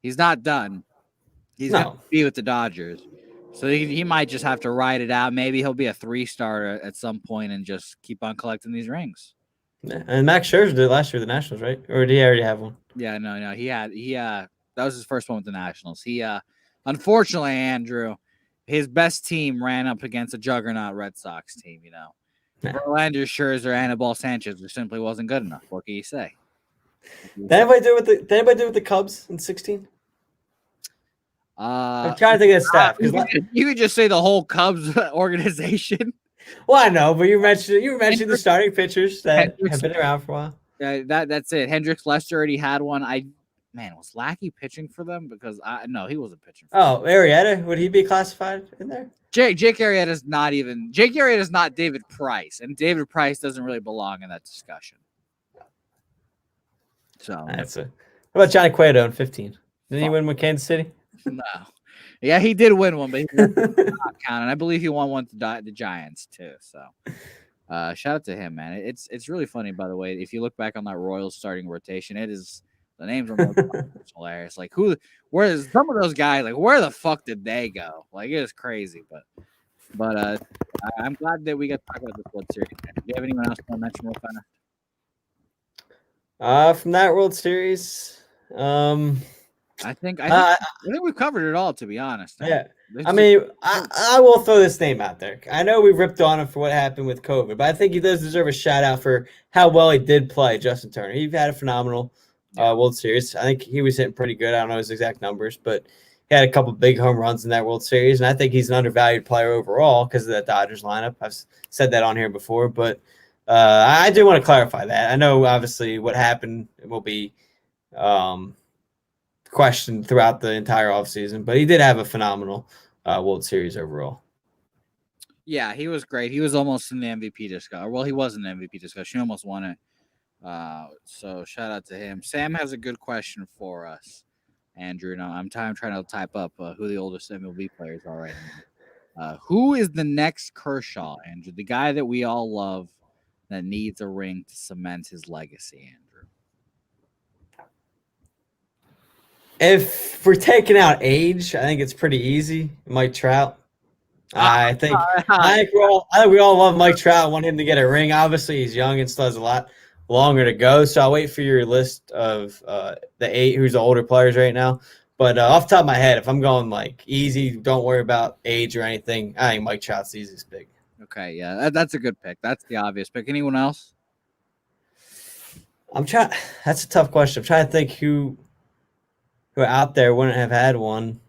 He's not done. He's going to be with the Dodgers. So he might just have to ride it out. Maybe he'll be a 3-star at some point and just keep on collecting these rings. Yeah. And Max Scherzer did it last year with the Nationals, right? Or did he already have one? Yeah, no. He that was his first one with the Nationals. He unfortunately, Andrew, his best team ran up against a juggernaut Red Sox team, Yeah. Verlander, Scherzer, Anibal Sanchez simply wasn't good enough. What can you say? Did anybody do it with the Cubs in 16? I'm trying to think of the staff because you could just say the whole Cubs organization. well, I know, but you mentioned the starting pitchers that Hendricks, have been around for a while. That's it. Hendricks Lester already had one. Was Lackey pitching for them? Because no, he wasn't pitching for them. Arrieta, would he be classified in there? Jake Arrieta is not even Jake Arrieta is not David Price, and David Price doesn't really belong in that discussion. So that's it. What about Johnny Cueto in 15? Didn't he win with Kansas City? No. Yeah, he did win one, but he's not counting. I believe he won one to the Giants too. So shout out to him, man. It's really funny, by the way. If you look back on that Royals starting rotation, it is the names on those hilarious. Like where is some of those guys? Like where the fuck did they go? Like it is crazy, but I'm glad that we got to talk about this World Series. Do you have anyone else you want to mention real fast? From that World Series, I think we've covered it all, to be honest. Yeah. I mean, I will throw this name out there. I know we ripped on him for what happened with COVID, but I think he does deserve a shout out for how well he did play, Justin Turner. He had a phenomenal World Series. I think he was hitting pretty good. I don't know his exact numbers, but he had a couple big home runs in that World Series, and I think he's an undervalued player overall because of that Dodgers lineup. I've said that on here before, but I do want to clarify that. I know, obviously, what happened will be questioned throughout the entire offseason, but he did have a phenomenal World Series overall. Yeah, he was great. He was almost in the MVP discussion. Well, he was in the MVP discussion. He almost won it. So shout out to him. Sam has a good question for us, Andrew. No, I'm trying to type up who the oldest MLB players are right now. Who is the next Kershaw, Andrew? The guy that we all love that needs a ring to cement his legacy, Andrew. If we're taking out age, I think it's pretty easy. Mike Trout. I think we all love Mike Trout. Want him to get a ring. Obviously, he's young and still has a lot longer to go. So I'll wait for your list of the 8 who's the older players right now. But off the top of my head, if I'm going like easy, don't worry about age or anything. I think Mike Trout's the easiest pick. Okay, yeah, that's a good pick. That's the obvious pick. Anyone else? That's a tough question. I'm trying to think who out there wouldn't have had one.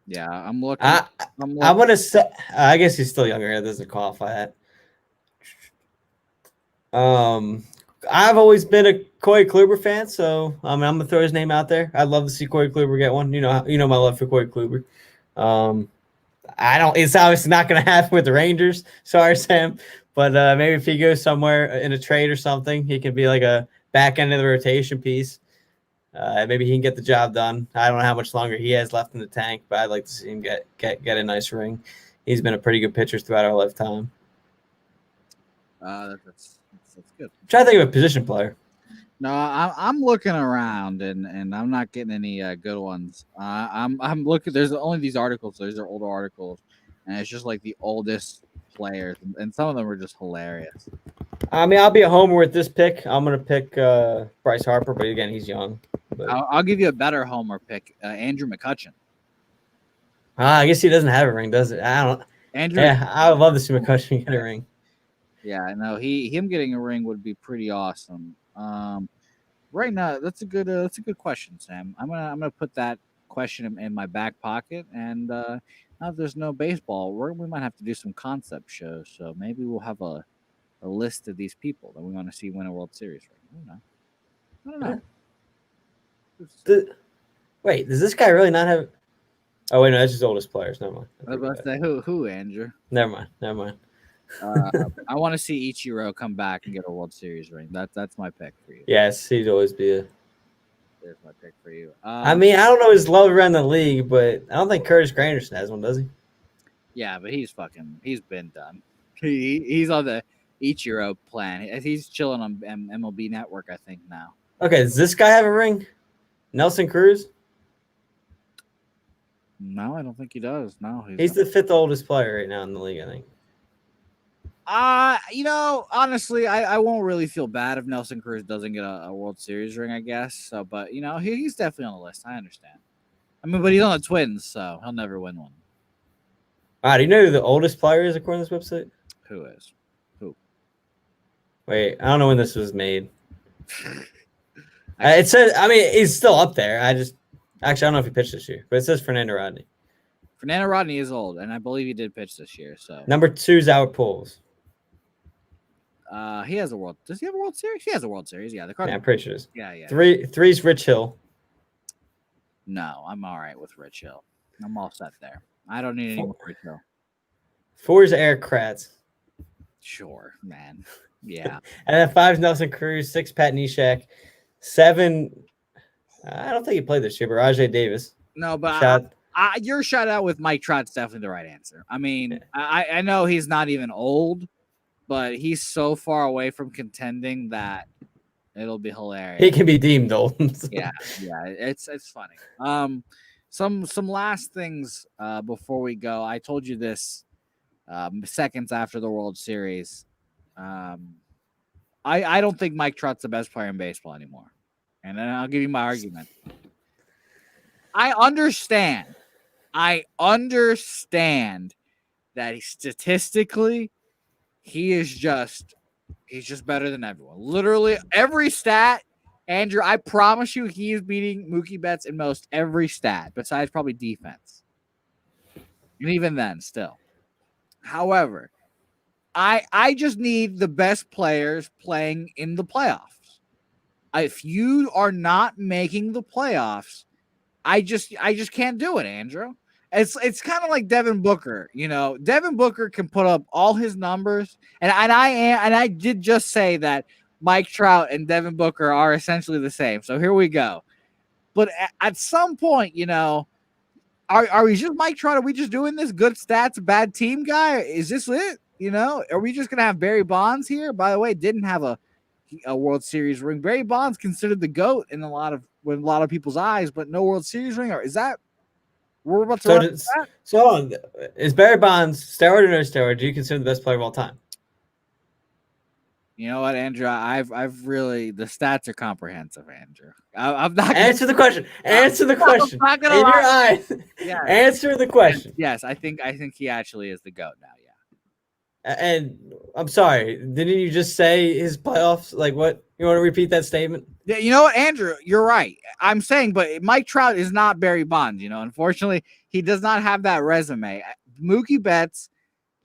Yeah, I'm looking. I want to say, I guess he's still younger. That doesn't qualify that. I've always been a Corey Kluber fan, so I'm gonna throw his name out there. I'd love to see Corey Kluber get one. You know my love for Corey Kluber. It's obviously not gonna happen with the Rangers. Sorry, Sam, but maybe if he goes somewhere in a trade or something, he can be like a back end of the rotation piece. Maybe he can get the job done. I don't know how much longer he has left in the tank, but I'd like to see him get a nice ring. He's been a pretty good pitcher throughout our lifetime. That's good. I'm trying to think of a position player. No, I'm looking around and I'm not getting any good ones. I'm looking. There's only these articles. These are older articles, and it's just like the oldest players, and some of them are just hilarious. I mean, I'll be a homer with this pick. I'm gonna pick Bryce Harper, but again, he's young. But I'll give you a better homer pick, Andrew McCutchen. I guess he doesn't have a ring, does it? I don't. Andrew. Yeah, I would love to see McCutchen get a ring. Yeah, I know him getting a ring would be pretty awesome. Right now, that's a good question, Sam. I'm gonna put that question in my back pocket, and now that there's no baseball, we might have to do some concept shows. So maybe we'll have a list of these people that we want to see win a World Series ring. I don't know. Wait, does this guy really not have? Oh wait, no, that's his oldest players. Never mind. I was about to say who, Andrew? Never mind. I want to see Ichiro come back and get a World Series ring. That's my pick for you. Yes, he'd always be There's my pick for you. I mean, I don't know his love around the league, but I don't think Curtis Granderson has one, does he? Yeah, but he's been done. He's on the Ichiro plan. He's chilling on MLB Network, I think, now. Okay, does this guy have a ring? Nelson Cruz? No, I don't think he does. No, he's the 5th oldest player right now in the league, I think. Honestly, I won't really feel bad if Nelson Cruz doesn't get a World Series ring, I guess. So, but he's definitely on the list. I understand. I mean, but he's on the Twins, so he'll never win one. Do you know who the oldest player is according to this website? Who is? Who? Wait, I don't know when this was made. It says, I mean, he's still up there. I Actually, I don't know if he pitched this year, but it says Fernando Rodney. Fernando Rodney is old, and I believe he did pitch this year. So Number 2 is Albert Pujols. he has a world. Does he have a World Series? He has a World Series. Yeah, the Cardinals. Yeah, I'm pretty sure it is. Yeah. 3 is Rich Hill. No, I'm all right with Rich Hill. I'm all set there. I don't need any more Rich Hill. 4 is Eric Kratz. Sure, man. Yeah. And then 5 is Nelson Cruz. 6, Pat Neshek. 7, I don't think he played this year, but Rajay Davis. No, but your shout out with Mike Trout's definitely the right answer. I mean, I know he's not even old, but he's so far away from contending that it'll be hilarious. He can be deemed old. yeah, it's funny. Some last things before we go. I told you this seconds after the World Series. I don't think Mike Trout's the best player in baseball anymore. And then I'll give you my argument. I understand that statistically he's just better than everyone. Literally every stat, Andrew, I promise you he is beating Mookie Betts in most every stat, besides probably defense. And even then, still. However, I just need the best players playing in the playoffs. If you are not making the playoffs, I just can't do it, Andrew. It's kind of like Devin Booker. You know, Devin Booker can put up all his numbers, and I did just say that Mike Trout and Devin Booker are essentially the same. So here we go. But at some point, you know, are we just Mike Trout? Are we just doing this good stats, bad team guy? Is this it? You know, are we just gonna have Barry Bonds here? By the way, didn't have a World Series ring. Barry Bonds considered the GOAT in a lot of people's eyes, but no World Series ring. Or is that we're about to so hold on. Is Barry Bonds steroid or no steroid? Do you consider the best player of all time? You know what, Andrew? I've really the stats are comprehensive, Andrew. I'm not answer the question. Answer the question. I'm not gonna in lie. Your eyes. Yeah. Answer the question. Yes, I think he actually is the GOAT now. Yeah. And I'm sorry, didn't you just say his playoffs? Like what? You want to repeat that statement? Yeah, you know what, Andrew? You're right. I'm saying, but Mike Trout is not Barry Bonds. You know, unfortunately, he does not have that resume. Mookie Betts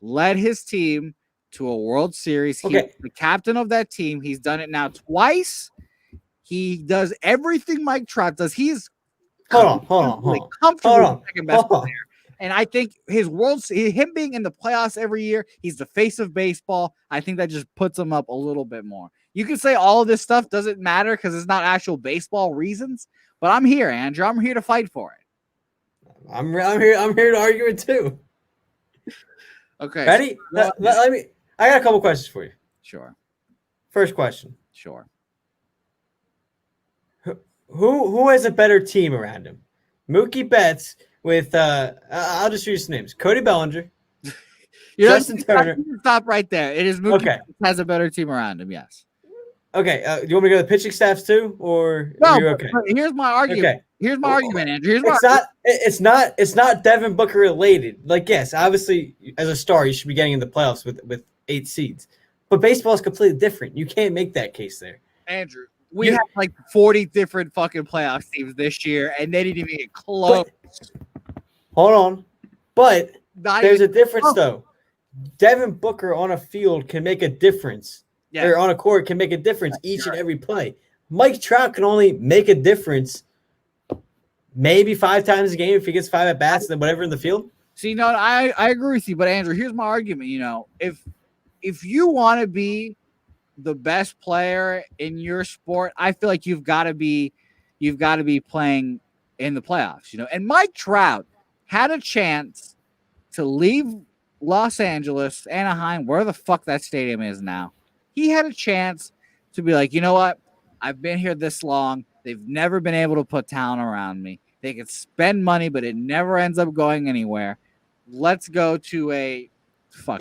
led his team to a World Series. He's the captain of that team. He's done it now twice. He does everything Mike Trout does. He's comfortably second best player. And I think him being in the playoffs every year, he's the face of baseball. I think that just puts him up a little bit more. You can say all of this stuff doesn't matter because it's not actual baseball reasons, but I'm here, Andrew. I'm here to fight for it. I'm here to argue it too. Okay. Ready? Let me. I got a couple questions for you. Sure. First question. Sure. Who has a better team around him? Mookie Betts with I'll just use names. Cody Bellinger. Justin Turner. Stop right there. It is Mookie Betts has a better team around him, yes. Okay. Do you want me to go to the pitching staffs too? Or no, are you okay? Here's my argument. Okay. Here's my argument, Andrew. It's not Devin Booker related. Like, yes, obviously as a star, you should be getting in the playoffs with 8 seeds. But baseball is completely different. You can't make that case there. Andrew, we have like 40 different fucking playoff teams this year, and they didn't even get close. Hold on. But there's a difference, though. Devin Booker on a field can make a difference. Yeah. Or on a court can make a difference each and every play. Mike Trout can only make a difference maybe 5 times a game if he gets 5 at-bats and whatever in the field. See, no, I agree with you. But, Andrew, here's my argument. You know, if you want to be the best player in your sport, I feel like you've got to be playing in the playoffs, you know. And Mike Trout had a chance to leave Los Angeles, Anaheim, where the fuck that stadium is now. He had a chance to be like, you know what? I've been here this long. They've never been able to put talent around me. They can spend money, but it never ends up going anywhere. Let's go to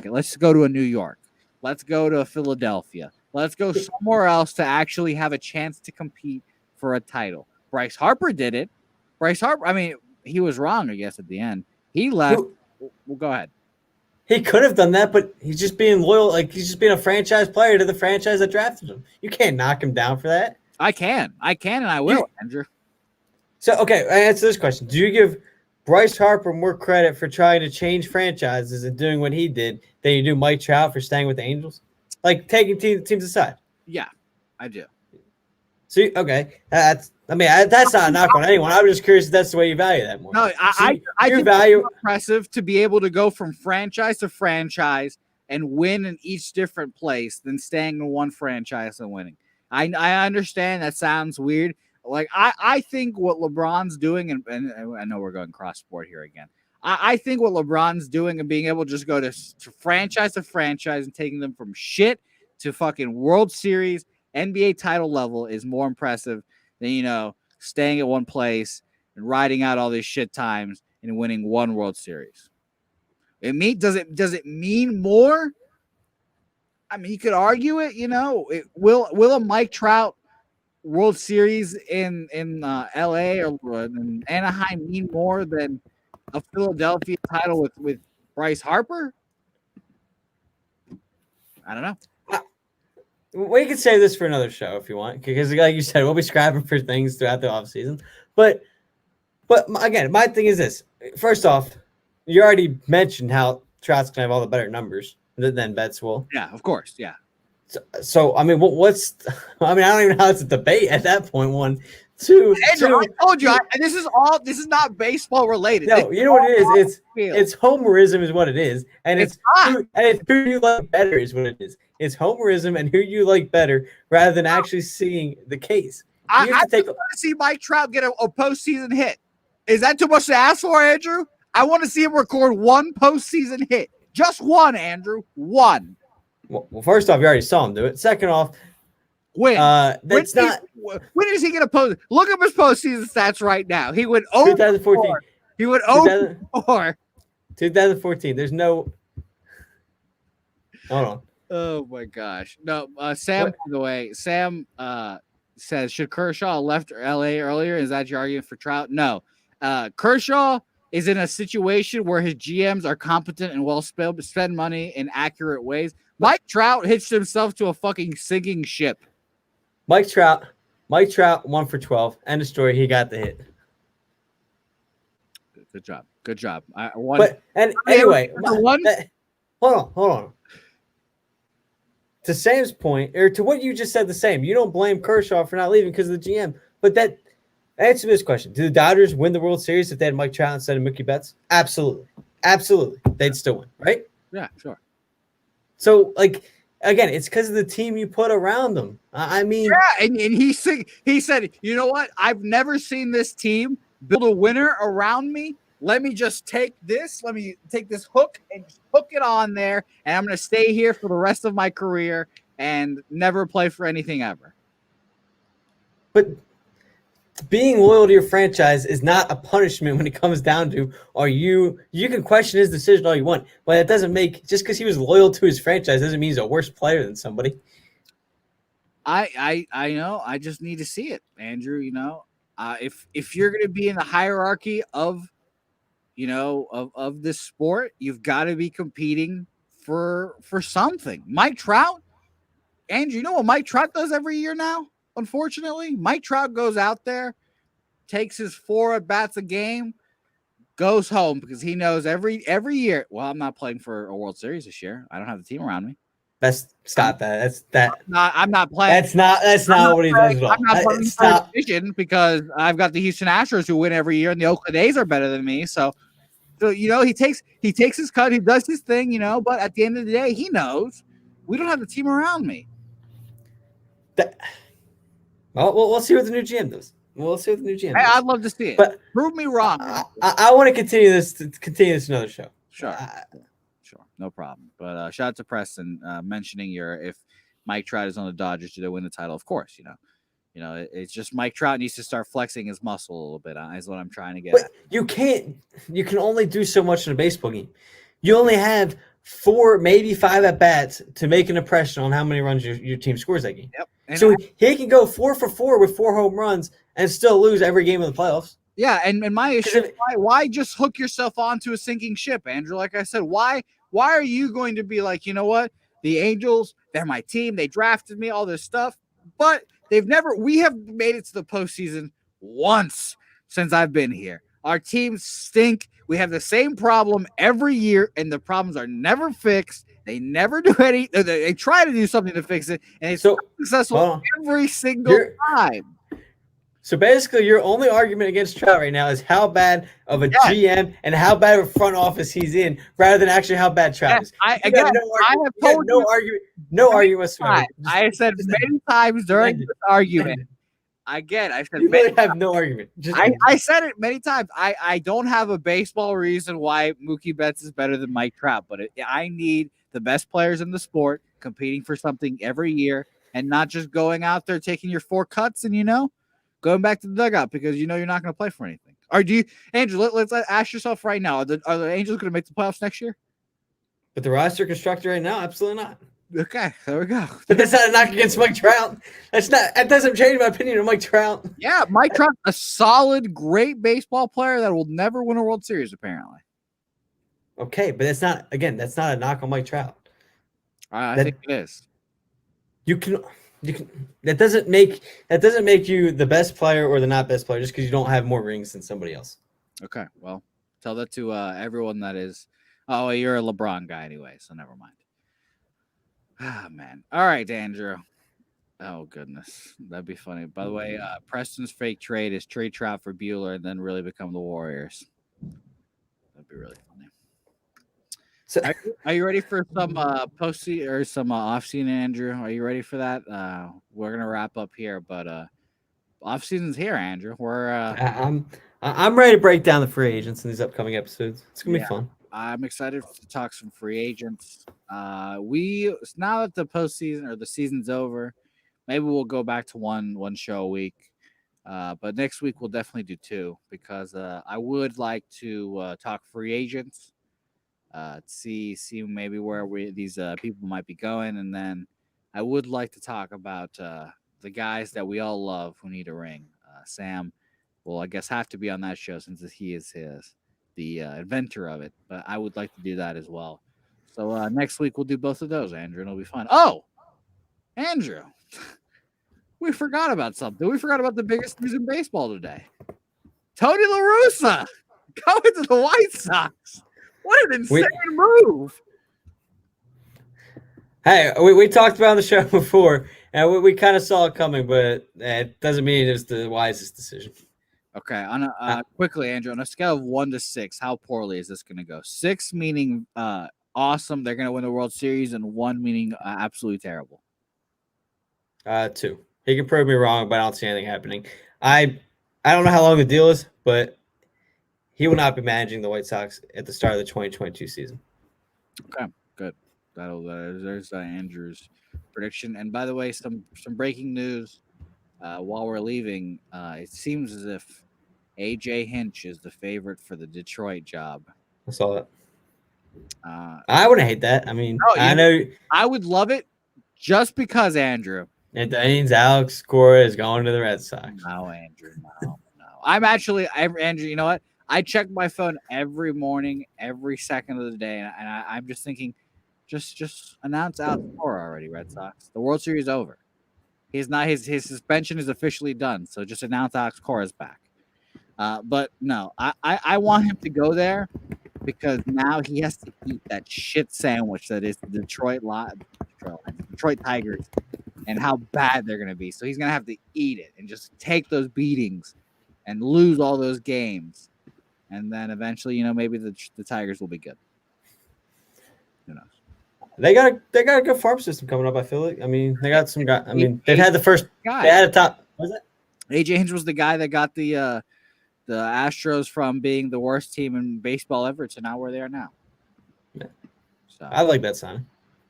let's go to a New York. Let's go to Philadelphia. Let's go somewhere else to actually have a chance to compete for a title. Bryce Harper did it. Bryce Harper, I mean, he was wrong, I guess, at the end. He left. Well, go ahead. He could have done that, but he's just being loyal. Like, he's just being a franchise player to the franchise that drafted him. You can't knock him down for that. I can, and I will, Andrew. So, okay, I answer this question. Do you give Bryce Harper more credit for trying to change franchises and doing what he did than you do Mike Trout for staying with the Angels? Like, taking teams aside. Yeah, I do. So, okay, that's not a knock on anyone. I was just curious if that's the way you value that more. No, So I think value it's impressive to be able to go from franchise to franchise and win in each different place than staying in one franchise and winning. I understand that sounds weird. Like I think what LeBron's doing, and I know we're going cross sport here again. I think what LeBron's doing and being able to just go to franchise and taking them from shit to fucking World Series, NBA title level is more impressive than staying at one place and riding out all these shit times and winning one World Series. Does it mean more? I mean, you could argue it. Will a Mike Trout World Series in LA or in Anaheim mean more than a Philadelphia title with Bryce Harper? I don't know. We could save this for another show if you want, because like you said, we'll be scrapping for things throughout the offseason. But again, my thing is this. First off, you already mentioned how Trout's going to have all the better numbers than Betts will. Yeah, of course. Yeah. So I mean, what's – I don't even know how it's a debate at that point. One. Two. Andrew, I told you, this is not baseball related. No, you know what it is? It's homerism is what it is. And it's who you like better is what it is. It's homerism and who you like better rather than actually seeing the case. I want to see Mike Trout get a postseason hit. Is that too much to ask for, Andrew? I want to see him record one postseason hit. Just one, Andrew. One. Well, first off, you already saw him do it. Second off, when is he going to post? Look up his postseason stats right now. He went 2014. He went 0-4. 2014. There's no. Hold on. Oh my gosh. No, Sam. By the way, Sam says, should Kershaw have left LA earlier? Is that your argument for Trout? No. Kershaw is in a situation where his GMs are competent and will spend money in accurate ways. Mike Trout hitched himself to a fucking sinking ship. Mike Trout, 1 for 12. End of story. He got the hit. Good job. Anyway, hold on. To Sam's point, or to what you just said, the same. You don't blame Kershaw for not leaving because of the GM. But answer this question: do the Dodgers win the World Series if they had Mike Trout instead of Mookie Betts? Absolutely. They'd still win, right? Yeah, sure. So, again, it's because of the team you put around them. I mean, yeah, and he said, you know what? I've never seen this team build a winner around me. Let me just take this. Let me take this hook and just hook it on there, and I'm going to stay here for the rest of my career and never play for anything ever. But being loyal to your franchise is not a punishment when it comes down to you can question his decision all you want, but it doesn't make just because he was loyal to his franchise doesn't mean he's a worse player than somebody. I know. I just need to see it, Andrew. If you're going to be in the hierarchy of this sport, you've got to be competing for something. Mike Trout, Andrew, you know what Mike Trout does every year now? Unfortunately, Mike Trout goes out there, takes his 4 at-bats a game, goes home because he knows every year, well, I'm not playing for a World Series this year. I don't have the team around me. Stop that. I'm not playing. That's not what he does at all. I'm not playing for a division because I've got the Houston Astros who win every year, and the Oakland A's are better than me. So he takes his cut, he does his thing, but at the end of the day, he knows we don't have the team around me. Well, we'll see what the new GM does. I'd love to see it. But prove me wrong. I want to continue this another show. Sure. Sure. No problem. But shout out to Preston mentioning if Mike Trout is on the Dodgers, do they win the title? Of course, it's just Mike Trout needs to start flexing his muscle a little bit, is what I'm trying to get at. You can only do so much in a baseball game. You only have 4, maybe 5 at-bats to make an impression on how many runs your team scores that game. Yep. And so he can go 4 for 4 with 4 home runs and still lose every game of the playoffs. Yeah, and my issue is why just hook yourself onto a sinking ship, Andrew? Like I said, why are you going to be like, you know what? The Angels, they're my team. They drafted me, all this stuff. But we have made it to the postseason once. since I've been here. Our teams stink. We have the same problem every year, and the problems are never fixed. They never do any. They try to do something to fix it, and it's not successful every single time. So basically, your only argument against Trot right now is how bad of a GM and how bad of a front office he's in, rather than actually how bad Trot is. I have told no argument whatsoever. I said many times during this argument. Again, I said you really have no argument. I said it many times. I don't have a baseball reason why Mookie Betts is better than Mike Trout, but I need the best players in the sport competing for something every year, and not just going out there taking your 4 cuts and going back to the dugout because you're not going to play for anything. Or do you, Andrew? Let's ask yourself right now: Are the Angels going to make the playoffs next year? But the roster constructed right now, absolutely not. Okay, there we go. But that's not a knock against Mike Trout. That doesn't change my opinion of Mike Trout. Yeah, Mike Trout, a solid, great baseball player that will never win a World Series, apparently. Okay, but that's not a knock on Mike Trout. I think it is. You can. That doesn't make you the best player or the not best player just because you don't have more rings than somebody else. Okay, well, tell that to everyone that is. Oh, you're a LeBron guy anyway, so never mind. Ah, man. All right, Andrew. Oh, goodness. That'd be funny. By the way, Preston's fake trade is trade Trout for Bueller and then really become the Warriors. That'd be really funny. So, are you ready for some post-season or some off-season, Andrew? Are you ready for that? We're gonna wrap up here, but off-season's here, Andrew. I'm ready to break down the free agents in these upcoming episodes. It's gonna be fun. I'm excited to talk some free agents. Now that the postseason or the season's over, maybe we'll go back to one show a week. But next week we'll definitely do 2 because I would like to talk free agents. See maybe where these people might be going, and then I would like to talk about the guys that we all love who need a ring. Sam will, I guess, have to be on that show since he is the inventor of it, but I would like to do that as well. So next week we'll do both of those, Andrew, and it'll be fun. Oh, Andrew, we forgot about something. We forgot about the biggest news in baseball today. Tony La Russa going to the White Sox. What an insane move! Hey, we talked about on the show before, and we kind of saw it coming, but it doesn't mean it's the wisest decision. Okay, quickly, Andrew, on a scale of 1 to 6, how poorly is this going to go? 6 meaning awesome, they're going to win the World Series, and 1 meaning absolutely terrible. 2. He can prove me wrong, but I don't see anything happening. I don't know how long the deal is, but he will not be managing the White Sox at the start of the 2022 season. Okay, good. There's Andrew's prediction. And by the way, some breaking news. While we're leaving, it seems as if AJ Hinch is the favorite for the Detroit job. I saw that. I wouldn't hate that. I mean, I know I would love it just because, Andrew. It means Alex Cora is going to the Red Sox. No, Andrew, no. I'm actually, Andrew, you know what? I check my phone every morning, every second of the day, and I'm just thinking, just announce Alex Cora already, Red Sox. The World Series is over. He's not his suspension is officially done, so just announce Alex Cora's back. But no, I want him to go there because now he has to eat that shit sandwich that is the Detroit Tigers and how bad they're going to be. So he's going to have to eat it and just take those beatings and lose all those games. And then eventually, maybe the Tigers will be good. Who knows? They got a good farm system coming up, I feel like. I mean, they got some guy. I mean, they've had the first guy. They had a top. Was it? AJ Hinch was the guy that got the Astros from being the worst team in baseball ever to now where they are now. Yeah. So I like that sign.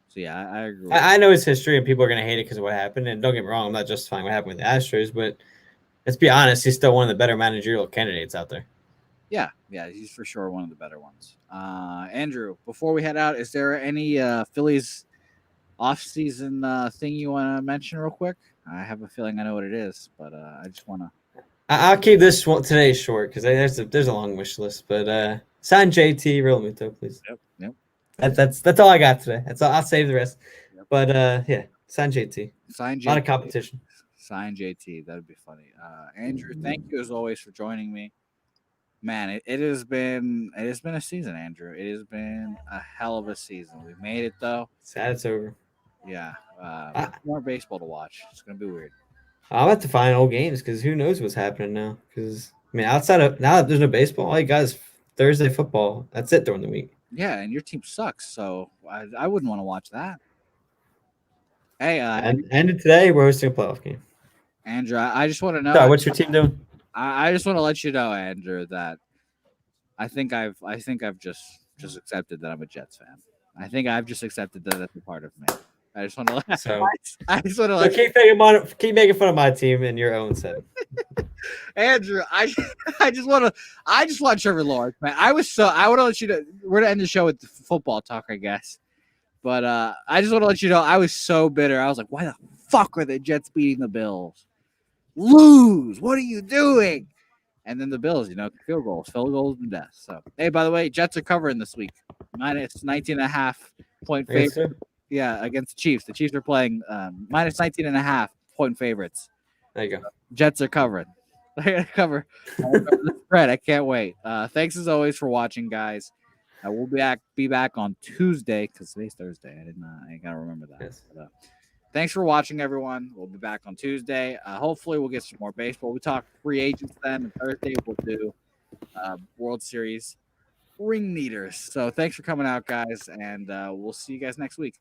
So yeah, I agree. I know his history, and people are gonna hate it because of what happened. And don't get me wrong, I'm not justifying what happened with the Astros, but let's be honest, he's still one of the better managerial candidates out there. Yeah, he's for sure one of the better ones. Andrew, before we head out, is there any Phillies off-season thing you want to mention real quick? I have a feeling I know what it is, but I just want to. I'll keep this one today short because there's a long wish list. But sign JT Realmuto, please. Yep. That's all I got today. That's all. I'll save the rest. Yep. But yeah, sign JT. Sign JT. A lot of competition. Sign JT. That'd be funny. Andrew, thank you as always for joining me. Man, it has been a season, Andrew. It has been a hell of a season. We made it though. Sad it's over. Yeah. I, More baseball to watch. It's gonna be weird. I'm at the final games because who knows what's happening now? Because I mean, outside of now that there's no baseball, all you guys Thursday football. That's it during the week. Yeah, and your team sucks, so I wouldn't want to watch that. Hey, And ended today, we're hosting a playoff game. Andrew, I just want to know. Sorry, what's your team doing? I just want to let you know, Andrew, that I think I've just accepted that I'm a Jets fan. I think I've just accepted that that's a part of me. I just want to let So, I just want to let keep making fun of my team in your own set. Andrew, I just want Trevor Lawrence, man. I want to let you know. We're gonna end the show with football talk, I guess. But I just want to let you know I was so bitter. I was like, why the fuck are the Jets beating the Bills? Lose. What are you doing? And then the Bills, field goals to death. So, hey, by the way, Jets are covering this week. Minus 19.5 point favorite. Yeah, against the Chiefs. The Chiefs are playing minus 19.5 point favorites. There you go. Jets are covering. They're going to cover the spread. I can't wait. Thanks as always for watching, guys. We'll be back on Tuesday because today's Thursday. I got to remember that. Yes. But, thanks for watching, everyone. We'll be back on Tuesday. Hopefully, we'll get some more baseball. We talk free agents then. And Thursday, we'll do World Series ring meters. So thanks for coming out, guys. And we'll see you guys next week.